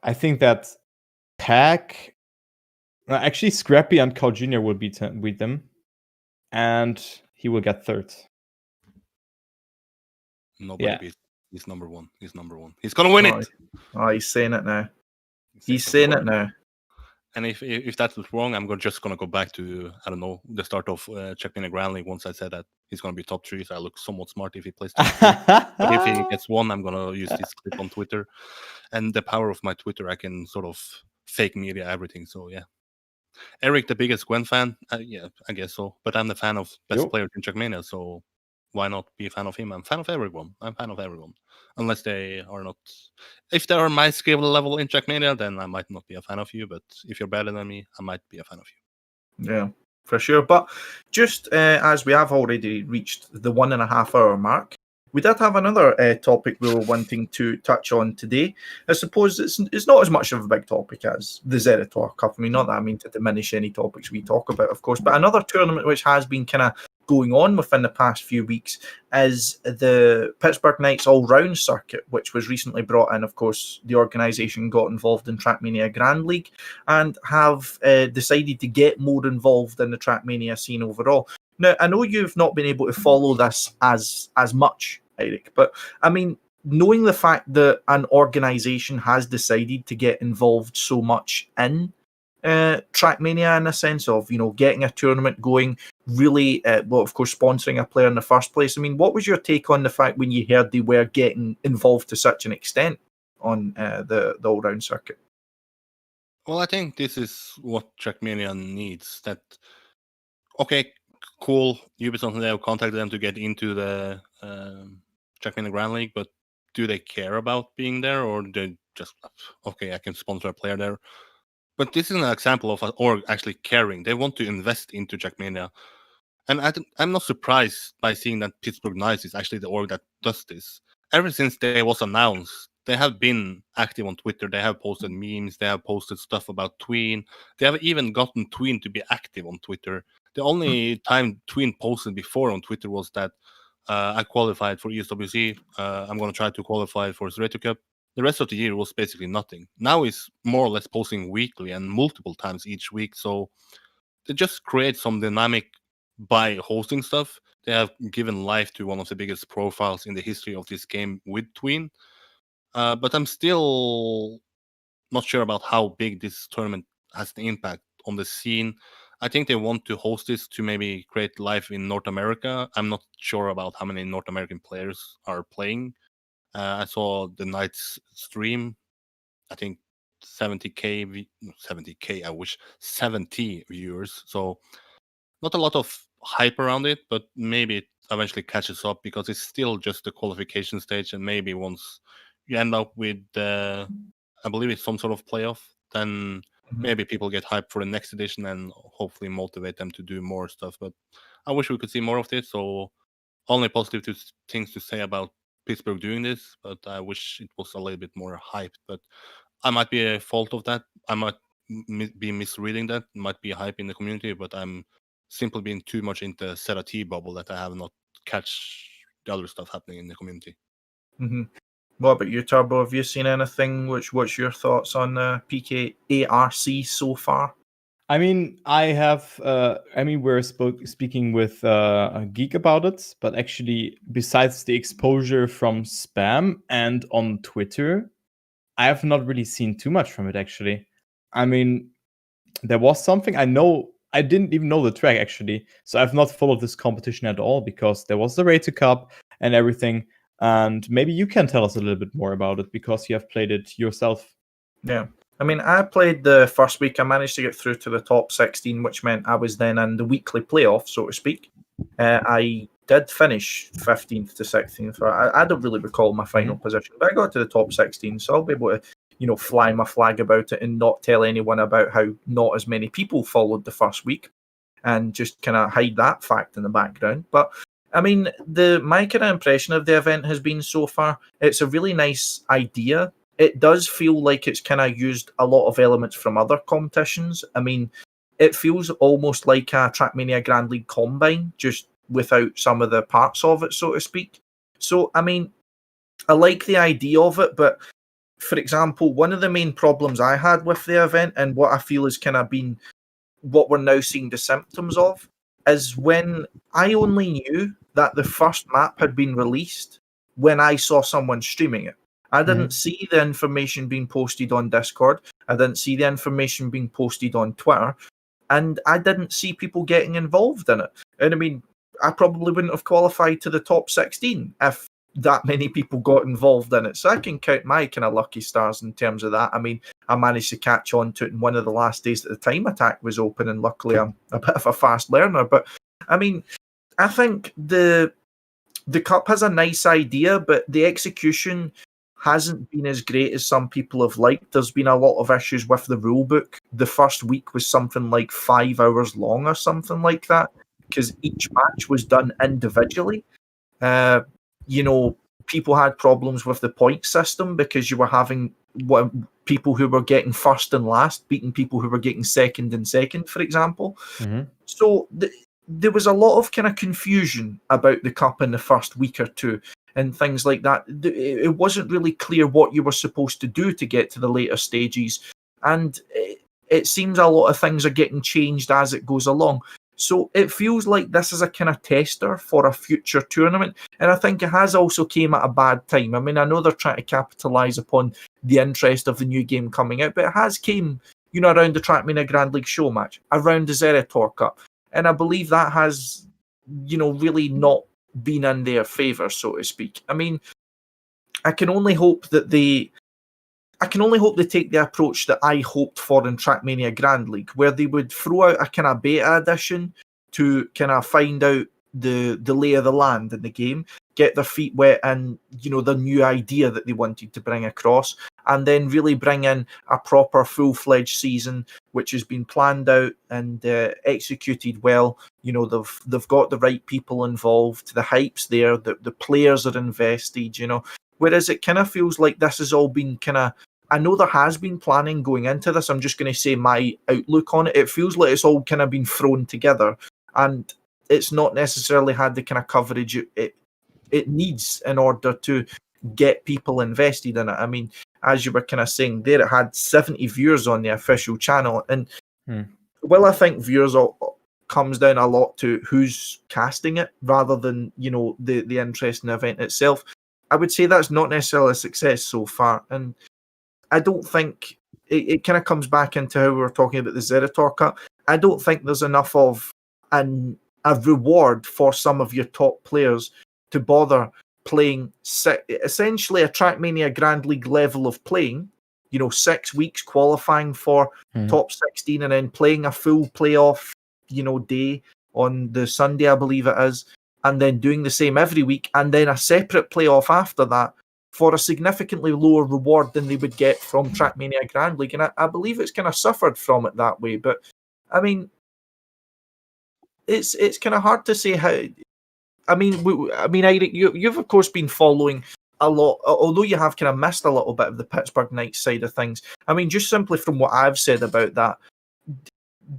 I think that Pac, actually Scrappy and Carl Jr. will beat them, and he will get third. Nobody beats. He's number one. He's gonna win it. Oh, he's saying it now. He's saying it now. And if that was wrong, I'm just gonna go back to, I don't know, the start of Trackmania Grand League. Once I said that he's gonna be top 3, so I look somewhat smart if he plays top 3. But if he gets 1, I'm gonna use this clip on Twitter, and the power of my Twitter, I can sort of fake media everything. So yeah, Eirik, the biggest Gwen fan, yeah, I guess so. But I'm the fan of best players in Trackmania, so why not be a fan of him? I'm a fan of everyone. Unless they are not. If they are my skill level in Trackmania, then I might not be a fan of you. But if you're better than me, I might be a fan of you. Yeah, for sure. But just as we have already reached the 1.5 hour mark, we did have another topic we were wanting to touch on today. I suppose it's not as much of a big topic as the ZrT Cup. I mean, not that I mean to diminish any topics we talk about, of course, but another tournament which has been kind of going on within the past few weeks is the Pittsburgh Knights all-round circuit, which was recently brought in. Of course, the organisation got involved in Trackmania Grand League and have decided to get more involved in the Trackmania scene overall. Now, I know you've not been able to follow this as much, Eirik, but I mean, knowing the fact that an organisation has decided to get involved so much in Trackmania, in a sense of, getting a tournament going, really, well, of course, sponsoring a player in the first place. I mean, what was your take on the fact when you heard they were getting involved to such an extent on the all-round circuit? Well, I think this is what Trackmania needs. That, okay, cool, Ubisoft, they have contacted them to get into the Trackmania Grand League, but do they care about being there, or they just, okay, I can sponsor a player there? But this is an example of an org actually caring. They want to invest into Trackmania. And I'm not surprised by seeing that Pittsburgh Knights is actually the org that does this. Ever since they was announced, they have been active on Twitter. They have posted memes. They have posted stuff about Tween. They have even gotten Tween to be active on Twitter. The only time Tween posted before on Twitter was that I qualified for ESWC. I'm going to try to qualify for ZrT Cup. The rest of the year was basically nothing. Now he's more or less posting weekly and multiple times each week. So they just create some dynamic by hosting stuff. They have given life to one of the biggest profiles in the history of this game with Tween. But I'm still not sure about how big this tournament has the impact on the scene. I think they want to host this to maybe create life in North America. I'm not sure about how many North American players are playing. I saw the Knights stream. I think 70k, I wish 70 viewers. So not a lot of hype around it, but maybe it eventually catches up because it's still just the qualification stage. And maybe once you end up with, I believe it's some sort of playoff, then maybe people get hyped for the next edition and hopefully motivate them to do more stuff. But I wish we could see more of this. So only positive things to say about Pittsburgh doing this, but I wish it was a little bit more hyped. But I might be a fault of that. I might be misreading that. It might be a hype in the community, but I'm simply being too much into ZrT bubble that I have not catch the other stuff happening in the community. Mm-hmm. What about you, Turbo? Have you seen anything? What's your thoughts on PKARC so far? I mean, we're speaking with a geek about it, but actually, besides the exposure from spam and on Twitter, I have not really seen too much from it, actually. I mean, there was something. I didn't even know the track, actually, so I've not followed this competition at all because there was the ZrT Cup and everything, and maybe you can tell us a little bit more about it because you have played it yourself. Yeah. I mean, I played the first week. I managed to get through to the top 16, which meant I was then in the weekly playoff, so to speak. I did finish 15th to 16th. I don't really recall my final position, but I got to the top 16, so I'll be able to, fly my flag about it and not tell anyone about how not as many people followed the first week and just kind of hide that fact in the background. But I mean, my kind of impression of the event has been so far, it's a really nice idea. It does feel like it's kind of used a lot of elements from other competitions. I mean, it feels almost like a Trackmania Grand League Combine, just without some of the parts of it, so to speak. So, I mean, I like the idea of it, but for example, one of the main problems I had with the event and what I feel has kind of been what we're now seeing the symptoms of is when I only knew that the first map had been released when I saw someone streaming it. I didn't see the information being posted on Discord. I didn't see the information being posted on Twitter. And I didn't see people getting involved in it. And I mean, I probably wouldn't have qualified to the top 16 if that many people got involved in it. So I can count my kind of lucky stars in terms of that. I mean, I managed to catch on to it in one of the last days that the time attack was open. And luckily, I'm a bit of a fast learner. But I mean, I think the the Cup has a nice idea, but the execution hasn't been as great as some people have liked. There's been a lot of issues with the rulebook. The first week was something like 5 hours long or something like that, because each match was done individually. People had problems with the point system because you were having people who were getting first and last beating people who were getting second and second, for example. Mm-hmm. So there was a lot of kind of confusion about the Cup in the first week or two and things like that. It wasn't really clear what you were supposed to do to get to the later stages. And it seems a lot of things are getting changed as it goes along. So it feels like this is a kind of tester for a future tournament. And I think it has also came at a bad time. I mean, I know they're trying to capitalise upon the interest of the new game coming out, but it has came, around the Trackmania Grand League show match, around the ZrT Cup. And I believe that has, really not been in their favour, so to speak. I mean, I can only hope they take the approach that I hoped for in Trackmania Grand League, where they would throw out a kind of beta edition to kind of find out the lay of the land in the game, get their feet wet and, the new idea that they wanted to bring across, and then really bring in a proper full-fledged season, which has been planned out and executed well. They've got the right people involved, the hype's there, the players are invested, Whereas it kind of feels like this has all been kind of, I know there has been planning going into this. I'm just going to say my outlook on it. It feels like it's all kind of been thrown together and it's not necessarily had the kind of coverage it needs in order to get people invested in it. I mean, as you were kind of saying there, it had 70 viewers on the official channel. And well, I think viewers comes down a lot to who's casting it rather than, the interest in the event itself. I would say that's not necessarily a success so far. And I don't think it kind of comes back into how we were talking about the ZrT Cup. I don't think there's enough of a reward for some of your top players to bother playing essentially a Trackmania Grand League level of playing, 6 weeks qualifying for top 16 and then playing a full playoff, day on the Sunday, I believe it is, and then doing the same every week and then a separate playoff after that for a significantly lower reward than they would get from Trackmania Grand League. And I believe it's kind of suffered from it that way. But, I mean, it's kind of hard to say how... I mean, Eirik, you've, of course, been following a lot, although you have kind of missed a little bit of the Pittsburgh Knights side of things. I mean, just simply from what I've said about that,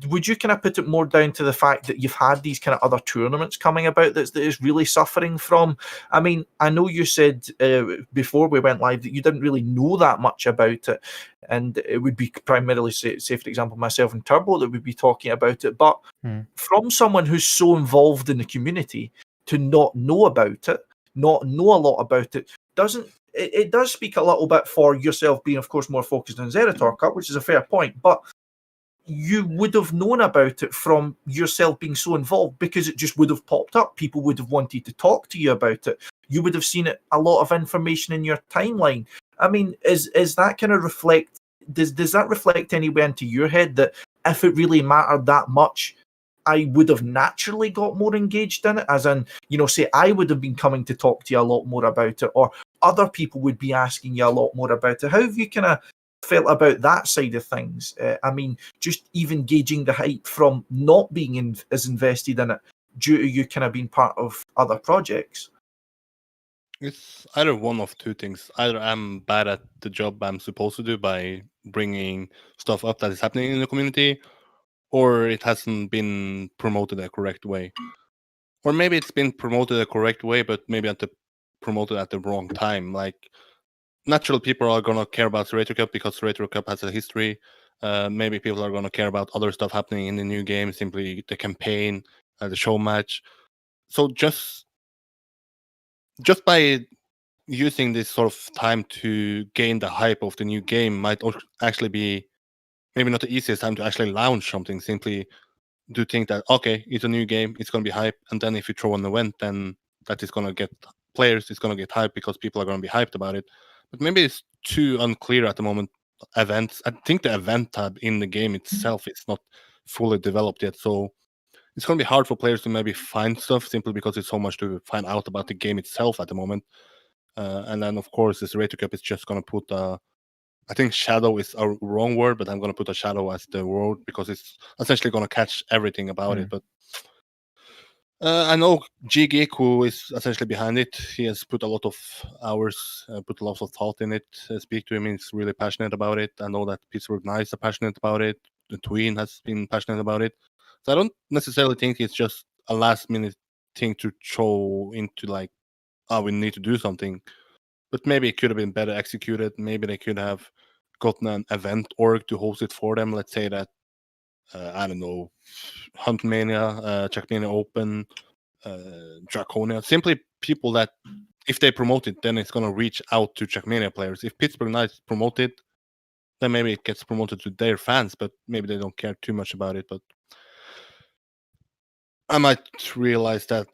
would you kind of put it more down to the fact that you've had these kind of other tournaments coming about that is really suffering from? I mean, I know you said before we went live that you didn't really know that much about it, and it would be primarily, say for example, myself and Turbo that would be talking about it. But from someone who's so involved in the community to not know about it, not know a lot about it, it does speak a little bit for yourself being, of course, more focused on ZrT Cup, which is a fair point, but you would have known about it from yourself being so involved because it just would have popped up. People would have wanted to talk to you about it. You would have seen it, a lot of information in your timeline. I mean, is that kind of reflect, does that reflect anywhere into your head that if it really mattered that much, I would have naturally got more engaged in it? As in, say I would have been coming to talk to you a lot more about it, or other people would be asking you a lot more about it. How have you kind of felt about that side of things? I mean, just even gauging the hype from not being as invested in it due to you kind of being part of other projects. It's either one of two things. Either I'm bad at the job I'm supposed to do by bringing stuff up that is happening in the community, or it hasn't been promoted the correct way. Or maybe it's been promoted the correct way, but maybe promoted at the wrong time. Like, natural people are going to care about ZrT Cup because ZrT Cup has a history. Maybe people are going to care about other stuff happening in the new game, simply the campaign, the show match. So just by using this sort of time to gain the hype of the new game might actually be maybe not the easiest time to actually launch something. Simply do think that, okay, it's a new game, it's going to be hype, and then if you throw an event, then that is going to get players, it's going to get hype because people are going to be hyped about it. But maybe it's too unclear at the moment. Events, I think the event tab in the game itself is not fully developed yet, so it's going to be hard for players to maybe find stuff simply because it's so much to find out about the game itself at the moment. And then, of course, this ZrT Cup is just going to put I think shadow is a wrong word, but I'm going to put a shadow as the word because it's essentially going to catch everything about it. But I know Geek, who is essentially behind it, he has put a lot of hours, put a lot of thought in it. Speak to him, he's really passionate about it. I know that Pittsburgh Knights are passionate about it. The Tween has been passionate about it. So I don't necessarily think it's just a last minute thing to throw into like, oh, we need to do something. But maybe it could have been better executed. Maybe they could have gotten an event org to host it for them. Let's say that, I don't know, Huntmania, Trackmania Open, Draconia. Simply people that, if they promote it, then it's going to reach out to Trackmania players. If Pittsburgh Knights promote it, then maybe it gets promoted to their fans, but maybe they don't care too much about it. But I might realize that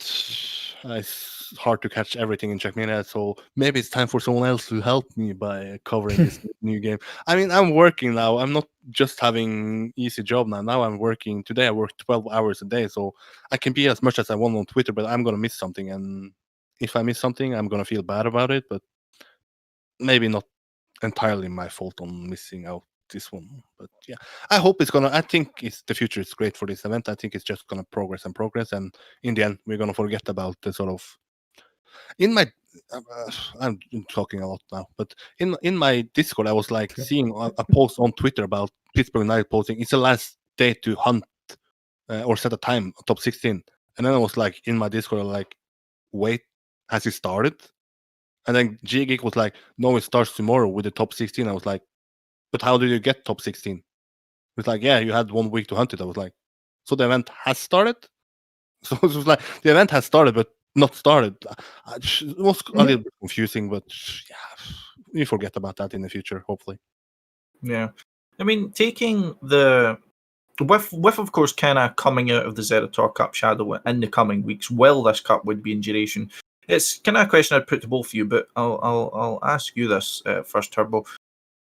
it's hard to catch everything in Trackmania, so maybe it's time for someone else to help me by covering this new game. I mean, I'm working now. I'm not just having easy job now. Now I'm working. Today I work 12 hours a day, so I can be as much as I want on Twitter, but I'm going to miss something. And if I miss something, I'm going to feel bad about it, but maybe not entirely my fault on missing out this one. But yeah, I hope it's gonna. I think the future is great for this event. I think it's just gonna progress, and in the end, we're gonna forget about the sort of. In my, I'm talking a lot now, but in my Discord, I was like seeing a post on Twitter about Pittsburgh Knights posting. It's the last day to hunt or set a time top 16, and then I was like in my Discord, like, wait, has it started? And then Geek was like, no, it starts tomorrow with the top 16. I was like, but how do you get top 16? It's like, yeah, you had 1 week to hunt it. I was like, so the event has started? So it was like, the event has started, but not started. It was a little bit confusing, but yeah, we forget about that in the future, hopefully. Yeah. I mean, taking the... With of course, kind of coming out of the ZrT Cup shadow in the coming weeks, while this cup would be in duration, it's kind of a question I'd put to both of you, but I'll ask you this first, Turbo.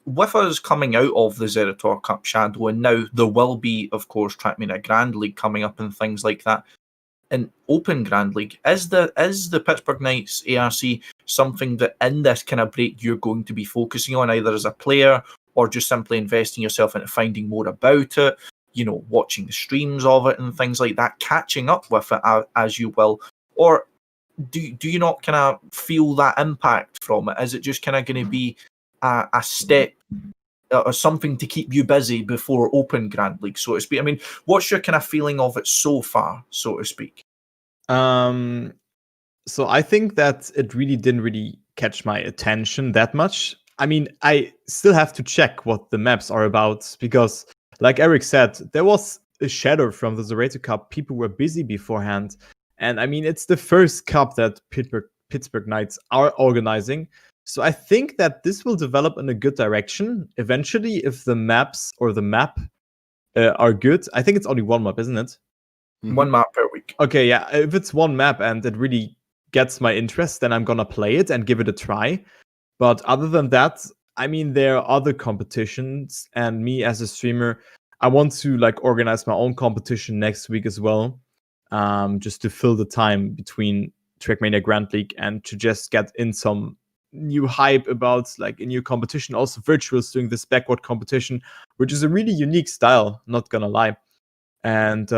With us coming out of the ZrT Cup shadow, and now there will be, of course, Trackmania Grand League coming up and things like that, an Open Grand League, is the Pittsburgh Knights ARC something that in this kind of break you're going to be focusing on, either as a player or just simply investing yourself into finding more about it? You know, watching the streams of it and things like that, catching up with it as you will? Or do you not kind of feel that impact from it? Is it just kind of going to be a step or something to keep you busy before Open Grand League, so to speak? I mean, what's your kind of feeling of it so far, so to speak? So I think that it didn't really catch my attention that much. I mean, I still have to check what the maps are about because, like Eirik said, there was a shadow from the ZrT Cup. People were busy beforehand. And I mean, it's the first cup that Pittsburgh Knights are organizing. So I think that this will develop in a good direction eventually if the maps or the map are good. I think it's only one map, isn't it? One map per week. Okay, yeah. If it's one map and it really gets my interest, then I'm going to play it and give it a try. But other than that, I mean, there are other competitions, and me as a streamer, I want to like organize my own competition next week as well, just to fill the time between Trackmania Grand League and to just get in some new hype about like a new competition. Also, Virtual's doing this backward competition, which is a really unique style, not gonna lie. And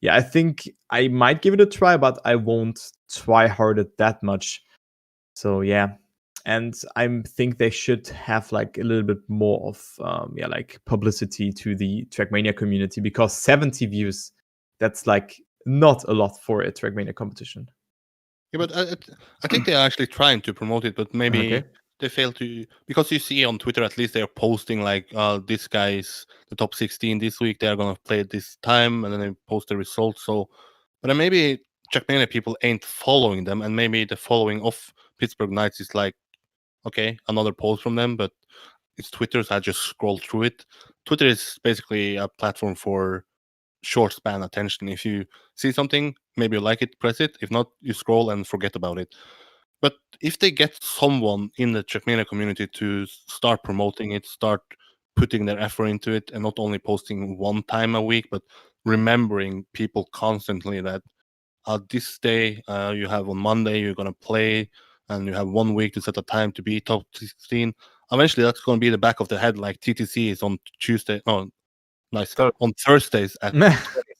yeah, I think I might give it a try, but I won't try hard it that much. So yeah. And I think they should have like a little bit more of like publicity to the Trackmania community, because 70 views, that's like not a lot for a Trackmania competition. Yeah, but I think they're actually trying to promote it, but maybe they fail to, because you see on Twitter at least they're posting like, this guy's the top 16 this week, they're gonna play at this time, and then they post the results. So, but then maybe Trackmania people ain't following them, and maybe the following of Pittsburgh Knights is like, okay, another post from them, but it's Twitter, so I just scroll through it. Twitter is basically a platform for short span attention. If you see something, maybe you like it, press it. If not, you scroll and forget about it. But if they get someone in the Trackmania community to start promoting it, start putting their effort into it, and not only posting one time a week, but remembering people constantly that this day you have on Monday you're gonna play, and you have 1 week to set a time to be top 16. Eventually, that's gonna be the back of the head. Like TTC is on Tuesday. Oh, nice. On Thursdays at 20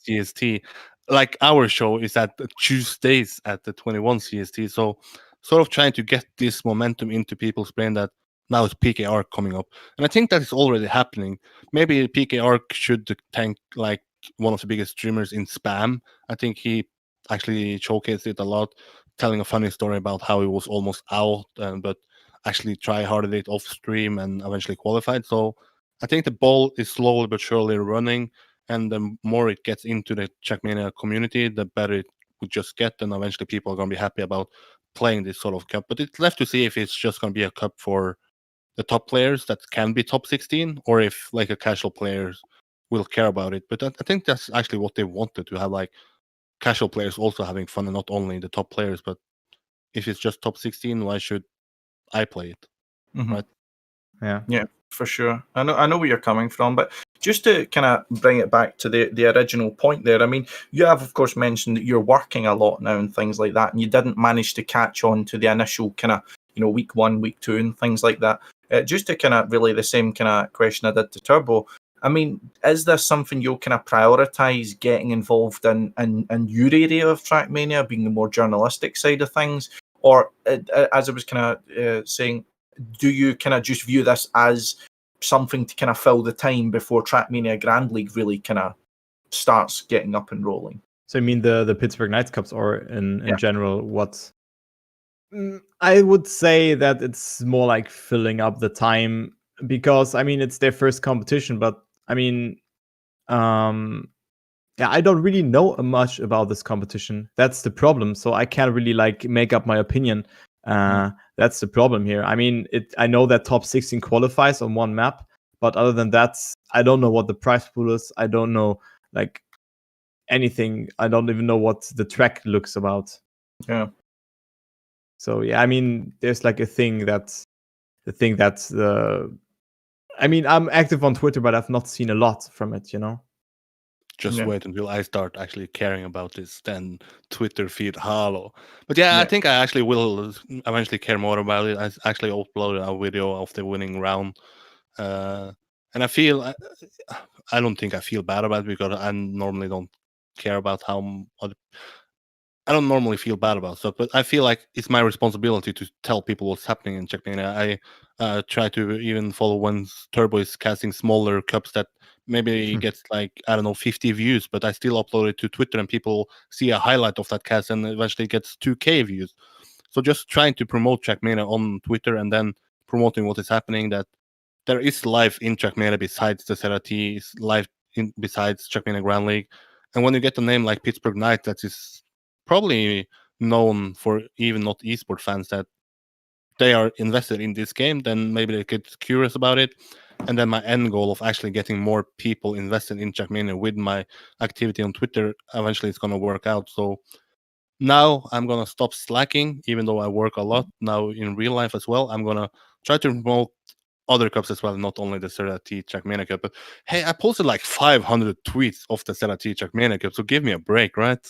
CST. Like our show is at Tuesdays at the 21 CST. So sort of trying to get this momentum into people's brain that now it's PKR coming up. And I think that is already happening. Maybe PKR should thank like one of the biggest streamers in spam. I think he actually showcased it a lot, telling a funny story about how he was almost out, but actually try hard at it off stream and eventually qualified. So I think the ball is slowly but surely running, and the more it gets into the Trackmania community, the better it would just get, and eventually people are going to be happy about playing this sort of cup. But it's left to see if it's just going to be a cup for the top players that can be top 16, or if like a casual players will care about it. But I think that's actually what they wanted, to have like casual players also having fun, and not only the top players. But if it's just top 16, why should I play it? Right? Yeah, for sure. I know where you're coming from, but just to kind of bring it back to the original point there, I mean, you have of course mentioned that you're working a lot now and things like that, and you didn't manage to catch on to the initial kind of, you know, week 1, week 2 and things like that. Just to kind of relay the same kind of question I did to Turbo, I mean, is this something you'll kind of prioritize getting involved in your area of Trackmania, being the more journalistic side of things? Or as I was kind of saying, do you kind of just view this as something to kind of fill the time before Trackmania Grand League really kind of starts getting up and rolling? So I mean the Pittsburgh Knights Cups, or in general, what? I would say that it's more like filling up the time, because I mean it's their first competition, but I mean, yeah, I don't really know much about this competition. That's the problem. So I can't really like make up my opinion. That's the problem here. I mean, I know that top 16 qualifies on one map, but other than that, I don't know what the prize pool is. I don't know like anything. I don't even know what the track looks about. Yeah. So yeah, I mean, there's like a thing that's I mean, I'm active on Twitter, but I've not seen a lot from it, you know? Just wait until I start actually caring about this, then Twitter feed Halo. But yeah, I think I actually will eventually care more about it. I actually uploaded a video of the winning round. And I feel, I don't think I feel bad about it, because I normally don't care about I don't normally feel bad about stuff, but I feel like it's my responsibility to tell people what's happening in Trackmania. I try to even follow when Turbo is casting smaller cups that maybe gets like, I don't know, 50 views, but I still upload it to Twitter and people see a highlight of that cast and eventually gets 2K views. So just trying to promote Trackmania on Twitter, and then promoting what is happening, that there is life in Trackmania besides the ZrT, is life besides Trackmania Grand League. And when you get a name like Pittsburgh Knight, that is probably known for even not esports fans, that they are invested in this game, then maybe they get curious about it. And then my end goal of actually getting more people invested in Trackmania with my activity on Twitter, eventually it's going to work out. So now I'm going to stop slacking, even though I work a lot now in real life as well. I'm going to try to promote other cups as well, not only the ZrT Trackmania Cup. But hey, I posted like 500 tweets of the ZrT Trackmania Cup, so give me a break, right?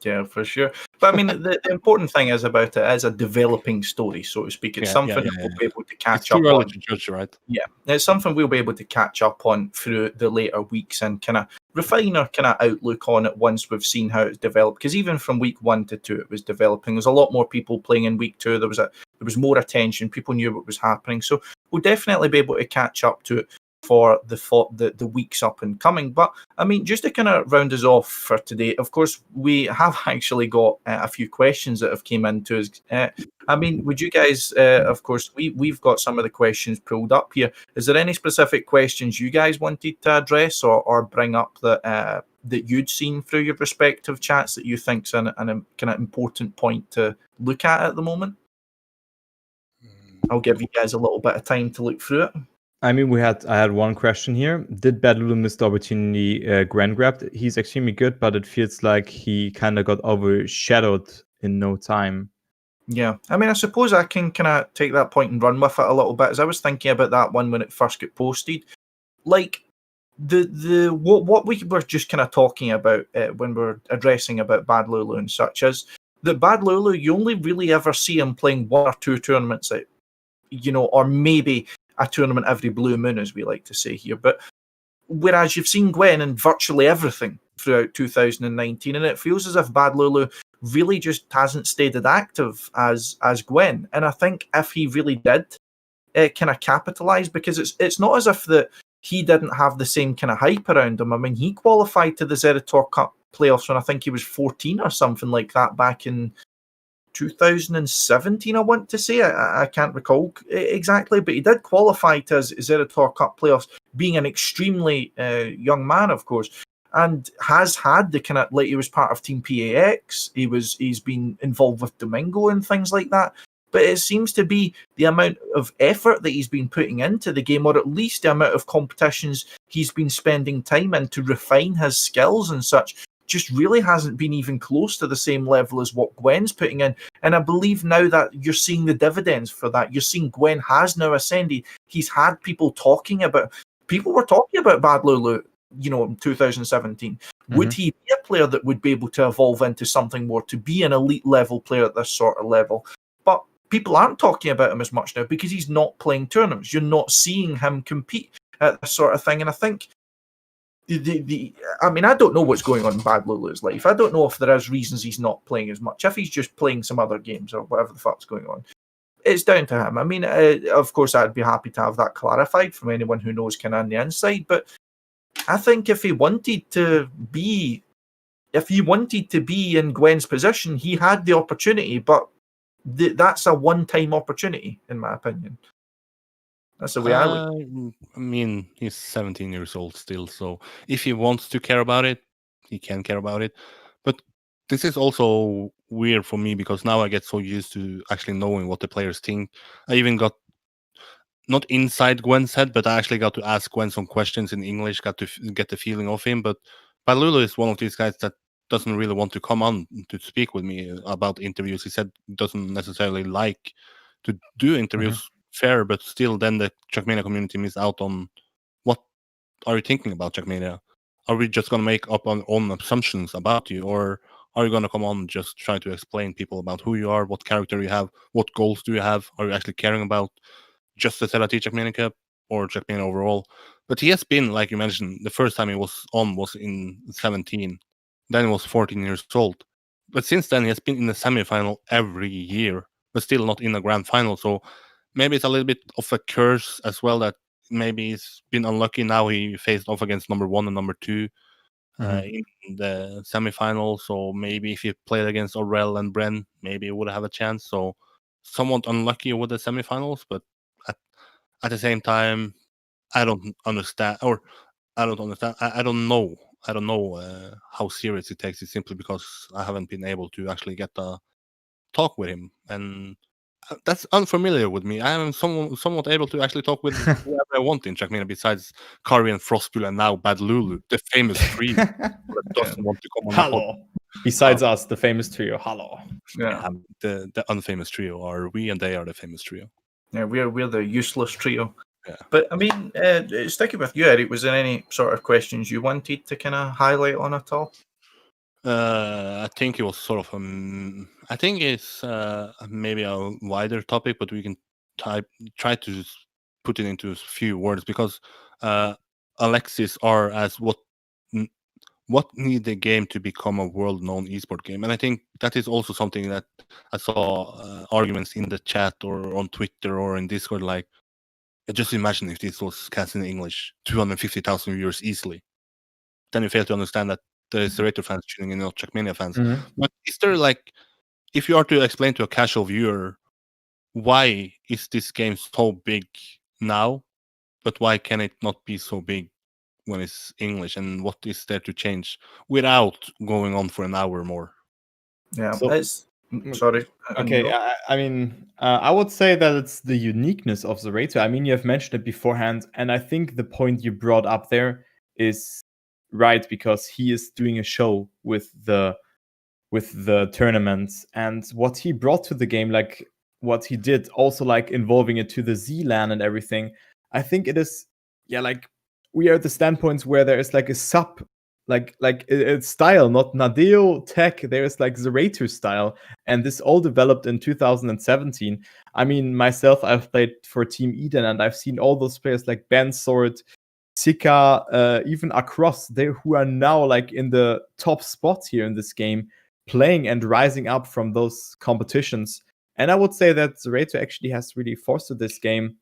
Yeah, for sure. But I mean, the important thing is about it is a developing story, so to speak. It's something that we'll be able to catch up on. To judge, right? Yeah, it's something we'll be able to catch up on through the later weeks and kind of refine our kind of outlook on it once we've seen how it's developed. Because even from week 1 to 2, it was developing. There's a lot more people playing in week 2. There was more attention. People knew what was happening. So we'll definitely be able to catch up to it for the weeks up and coming. But I mean, just to kind of round us off for today, of course, we have actually got a few questions that have came into us. I mean, would you guys, of course, we've got some of the questions pulled up here. Is there any specific questions you guys wanted to address or bring up that you'd seen through your respective chats that you think's an kind of important point to look at the moment? I'll give you guys a little bit of time to look through it. I mean, I had one question here. Did Bad Lulu miss the opportunity Gwen grabbed? He's extremely good, but it feels like he kind of got overshadowed in no time. Yeah, I mean, I suppose I can kind of take that point and run with it a little bit. As I was thinking about that one when it first got posted, like, what we were just kind of talking about when we're addressing about Bad Lulu and such is that Bad Lulu, you only really ever see him playing 1 or 2 tournaments out, or maybe a tournament every blue moon, as we like to say here. But whereas you've seen Gwen in virtually everything throughout 2019, and it feels as if Bad Lulu really just hasn't stayed as active as Gwen. And I think if he really did kind of capitalise, because it's not as if that he didn't have the same kind of hype around him. I mean, he qualified to the ZrT Cup playoffs when I think he was 14 or something like that back in 2017, I want to say. I can't recall exactly, but he did qualify to ZrT Cup playoffs, being an extremely young man, of course, and has had the kind of, like, he was part of Team PAX, he's been involved with Domingo and things like that. But it seems to be the amount of effort that he's been putting into the game, or at least the amount of competitions he's been spending time in to refine his skills and such, just really hasn't been even close to the same level as what Gwen's putting in. And I believe now that you're seeing the dividends for that. You're seeing Gwen has now ascended. He's had people were talking about Bad Lulu, in 2017. Mm-hmm. Would he be a player that would be able to evolve into something more, to be an elite level player at this sort of level? But people aren't talking about him as much now because he's not playing tournaments. You're not seeing him compete at this sort of thing. And I think I mean, I don't know what's going on in Bad Lulu's life. I don't know if there is reasons he's not playing as much. If he's just playing some other games or whatever the fuck's going on, it's down to him. I mean, of course, I'd be happy to have that clarified from anyone who knows kind of on the inside. But I think if he wanted to be in Gwen's position, he had the opportunity. But that's a one-time opportunity, in my opinion. That's the way I look. I mean, he's 17 years old still, so if he wants to care about it, he can care about it. But this is also weird for me because now I get so used to actually knowing what the players think. I even got, not inside Gwen's head, but I actually got to ask Gwen some questions in English, got to get the feeling of him. But Balulu is one of these guys that doesn't really want to come on to speak with me about interviews. He said doesn't necessarily like to do interviews. Mm-hmm. Fair, but still then the Trackmania community miss out on what are you thinking about Trackmania? Are we just going to make up our own assumptions about you, or are you going to come on and just try to explain people about who you are, what character you have, what goals do you have? Are you actually caring about just the ZrT Trackmania Cup or Trackmania overall? But he has been, like you mentioned, the first time he was on was in 17, then he was 14 years old. But since then he has been in the semifinal every year, but still not in the grand final. So maybe it's a little bit of a curse as well, that maybe he's been unlucky. Now he faced off against number 1 and number 2 in the semifinal. So maybe if he played against Aurel and Bren, maybe he would have a chance. So somewhat unlucky with the semifinals, but at the same time, I don't understand. I don't know how serious he takes it, simply because I haven't been able to actually get a talk with him. And that's unfamiliar with me. I am somewhat able to actually talk with whoever I want in Trackmania besides Kari and Frostpool and now Bad Lulu, the famous trio that doesn't want to come on. Hello. Besides us, the famous trio. Hello. Yeah. The unfamous trio are we, and they are the famous trio. Yeah, we're the useless trio. Yeah. But I mean, sticking with you, Eirik, was there any sort of questions you wanted to kind of highlight on at all? I think it was sort of I think it's maybe a wider topic, but we can try to put it into a few words, because Alexis are as what need the game to become a world-known esport game. And I think that is also something that I saw arguments in the chat or on Twitter or in Discord, like, just imagine if this was cast in English, 250,000 viewers easily. Then you fail to understand that there is ZrT fans tuning in, not Trackmania fans. Mm-hmm. But is there, like, if you are to explain to a casual viewer, why is this game so big now, but why can it not be so big when it's English, and what is there to change without going on for an hour more? Yeah, so, sorry. Okay, I mean, I would say that it's the uniqueness of ZrT. I mean, you have mentioned it beforehand, and I think the point you brought up there is right, because he is doing a show with the tournaments, and what he brought to the game, like what he did, also like involving it to the Z-LAN and everything. I think it is, like we are at the standpoints where there is like a sub, like a style, not Nadeo tech. There's like ZrT style, and this all developed in 2017. I mean, myself, I've played for Team Eden, and I've seen all those players like Ben Sword, Sika, even Across, they who are now like in the top spots here in this game, playing and rising up from those competitions. And I would say that ZrT actually has really fostered this game.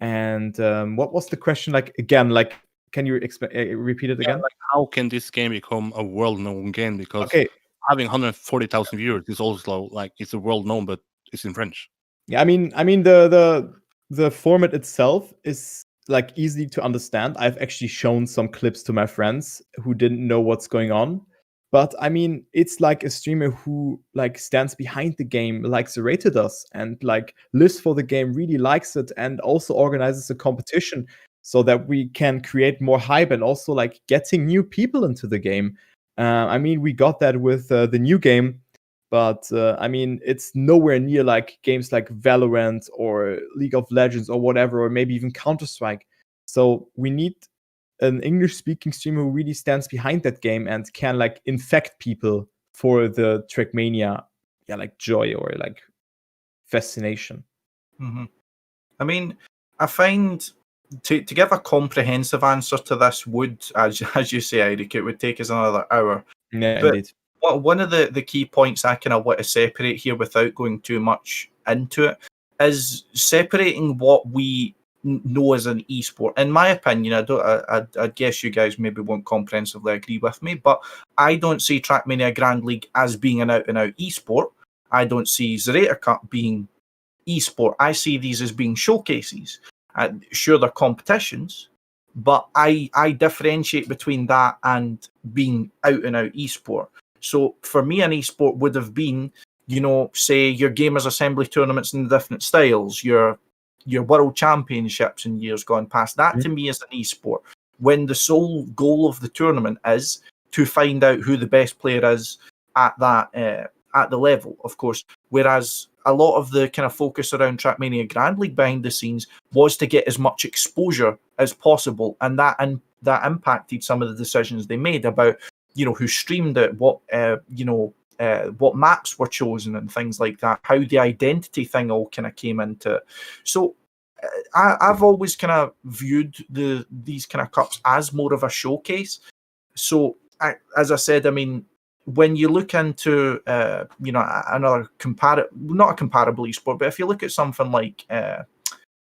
And what was the question like again? Like, can you repeat it again? Like, how can this game become a world-known game? Because Okay. having 140,000 viewers is also like it's a world-known, but it's in French. Yeah, I mean the format itself is like easy to understand. I've actually shown some clips to my friends who didn't know what's going on. But I mean, it's like a streamer who like stands behind the game, like ZrT does, and like lives for the game, really likes it, and also organizes a competition so that we can create more hype and also like getting new people into the game. I mean, we got that with the new game, but I mean, it's nowhere near like games like Valorant or League of Legends or whatever, or maybe even Counter-Strike. So we need an English-speaking streamer who really stands behind that game and can like infect people for the Trackmania, like joy or like fascination. Mm-hmm. I mean, I find to give a comprehensive answer to this would, as you say, Eirik, it would take us another hour. Yeah, but indeed. One of the key points I kind of want to separate here without going too much into it is separating what we know as an esport. In my opinion, I guess you guys maybe won't comprehensively agree with me, but I don't see Trackmania Grand League as being an out-and-out esport. I don't see ZrT Cup being esport. I see these as being showcases. Sure, they're competitions, but I differentiate between that and being out-and-out esport. So for me, an esport would have been, say your Gamers Assembly tournaments in the different styles, your world championships in years gone past. That to me is an esport, when the sole goal of the tournament is to find out who the best player is at that at the level, of course. Whereas a lot of the kind of focus around Trackmania Grand League behind the scenes was to get as much exposure as possible, and that impacted some of the decisions they made about who streamed it, what maps were chosen and things like that, how the identity thing all kind of came into it. So I've always kind of viewed these kind of cups as more of a showcase. So as I said, I mean, when you look into another not a comparable esport, but if you look at something like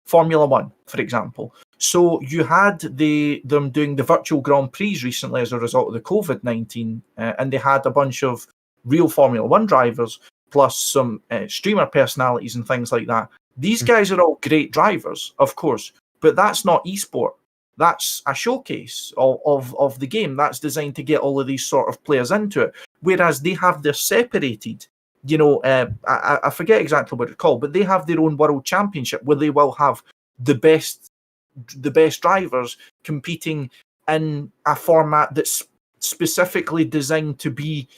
Formula One, for example. So you had them doing the virtual Grand Prix recently as a result of the COVID-19, and they had a bunch of real Formula One drivers plus some streamer personalities and things like that. These guys are all great drivers, of course, but that's not esport. That's a showcase of the game. That's designed to get all of these sort of players into it. Whereas they have their separated, I forget exactly what it's called, but they have their own world championship where they will have the best drivers competing in a format that's specifically designed to be,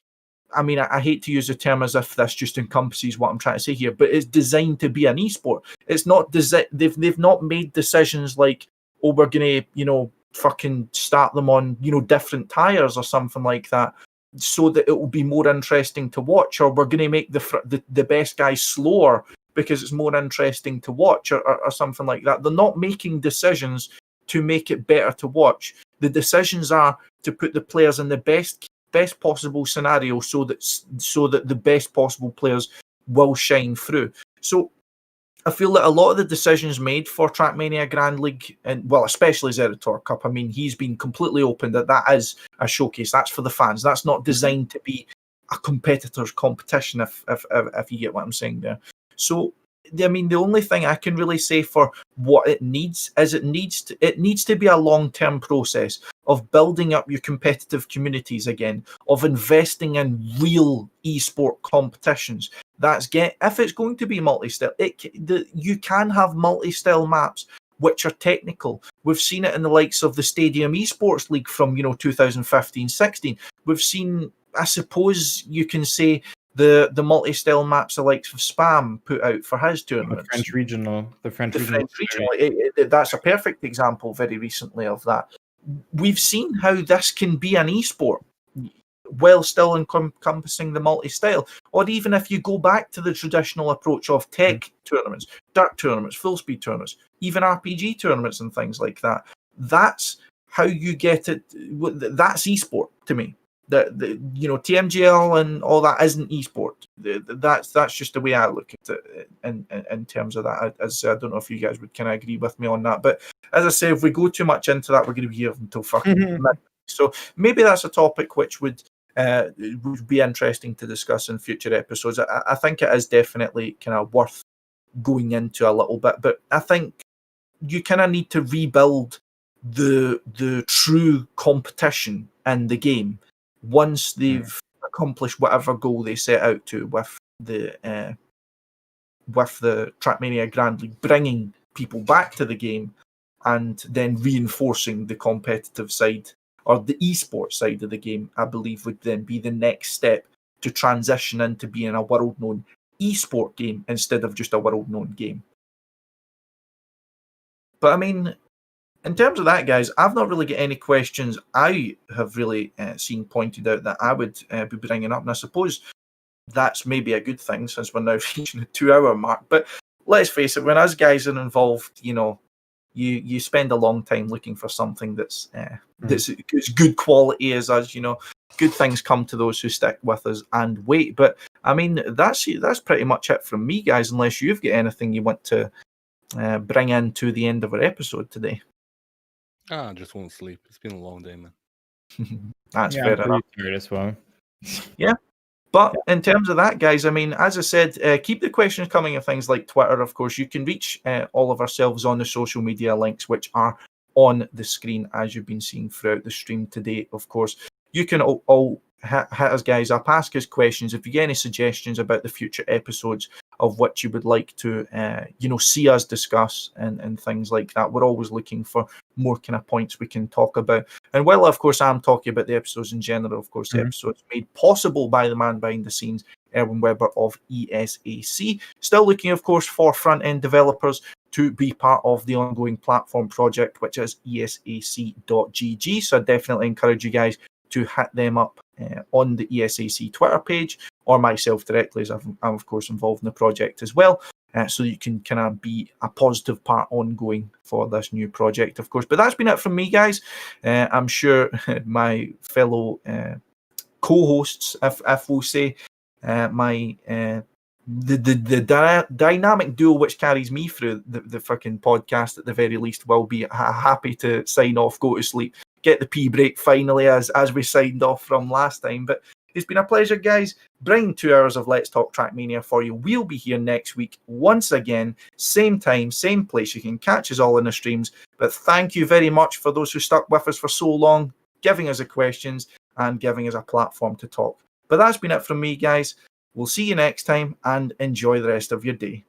I mean, I hate to use the term as if this just encompasses what I'm trying to say here, but it's designed to be an esport. It's not they've not made decisions like, oh, we're gonna fucking start them on different tires or something like that, so that it will be more interesting to watch, or we're gonna make the best guy slower because it's more interesting to watch, or something like that. They're not making decisions to make it better to watch. The decisions are to put the players in the best possible scenario so that the best possible players will shine through. So I feel that a lot of the decisions made for Trackmania Grand League, and well, especially ZrT Cup, I mean, he's been completely open that is a showcase. That's for the fans. That's not designed to be a competitor's competition, if you get what I'm saying there. So, I mean, the only thing I can really say for what it needs is it needs to be a long-term process of building up your competitive communities again, of investing in real esport competitions. If it's going to be multi-style, you can have multi-style maps which are technical. We've seen it in the likes of the Stadium Esports League from 2015-16. We've seen, I suppose you can say, the multi-style maps the likes of Spam put out for his tournaments. The French regional. That's a perfect example very recently of that. we've seen how this can be an esport while still encompassing the multi-style. Or even if you go back to the traditional approach of tech tournaments, dirt tournaments, full speed tournaments, even RPG tournaments and things like that, that's how you get it. That's esport to me. TMGL and all that isn't esport. That's just the way I look at it in terms of that. As I don't know if you guys would kind of agree with me on that, but as I say, if we go too much into that, we're going to be here until fucking midnight. So maybe that's a topic which would be interesting to discuss in future episodes. I think it is definitely kind of worth going into a little bit, but I think you kind of need to rebuild the true competition in the game once they've accomplished whatever goal they set out to with the Trackmania Grand League, bringing people back to the game and then reinforcing the competitive side or the esports side of the game. I believe would then be the next step to transition into being a world-known esport game instead of just a world-known game. But I mean, in terms of that, guys, I've not really got any questions I have really seen pointed out that I would be bringing up. And I suppose that's maybe a good thing since we're now reaching the 2-hour mark. But let's face it, when us guys are involved, you spend a long time looking for something that's good quality as us. Good things come to those who stick with us and wait. But I mean, that's pretty much it from me, guys, unless you've got anything you want to bring into the end of our episode today. I just won't sleep. It's been a long day, man. That's fair enough. Tired as well. Yeah. But in terms of that, guys, I mean, as I said, keep the questions coming on things like Twitter. Of course, you can reach all of ourselves on the social media links, which are on the screen as you've been seeing throughout the stream today. Of course, you can all hit us, guys up, ask us questions. If you get any suggestions about the future episodes of what you would like to, see us discuss and things like that, we're always looking for more kind of points we can talk about. And while, of course, I'm talking about the episodes in general, of course, the episodes made possible by the man behind the scenes, Erwin Weber of ESAC. Still looking, of course, for front-end developers to be part of the ongoing platform project, which is esac.gg. So I definitely encourage you guys to hit them up on the ESAC Twitter page, or myself directly, as I'm of course involved in the project as well, so you can kind of be a positive part ongoing for this new project, of course. But that's been it from me, guys. I'm sure my fellow co-hosts, if we'll say, the dynamic duo which carries me through the fucking podcast at the very least will be happy to sign off, go to sleep, get the pee break finally as we signed off from last time. But it's been a pleasure, guys, bringing 2 hours of Let's Talk Trackmania for you. We'll be here next week once again, same time, same place. You can catch us all in the streams. But thank you very much for those who stuck with us for so long, giving us the questions and giving us a platform to talk. But that's been it from me, guys. We'll see you next time and enjoy the rest of your day.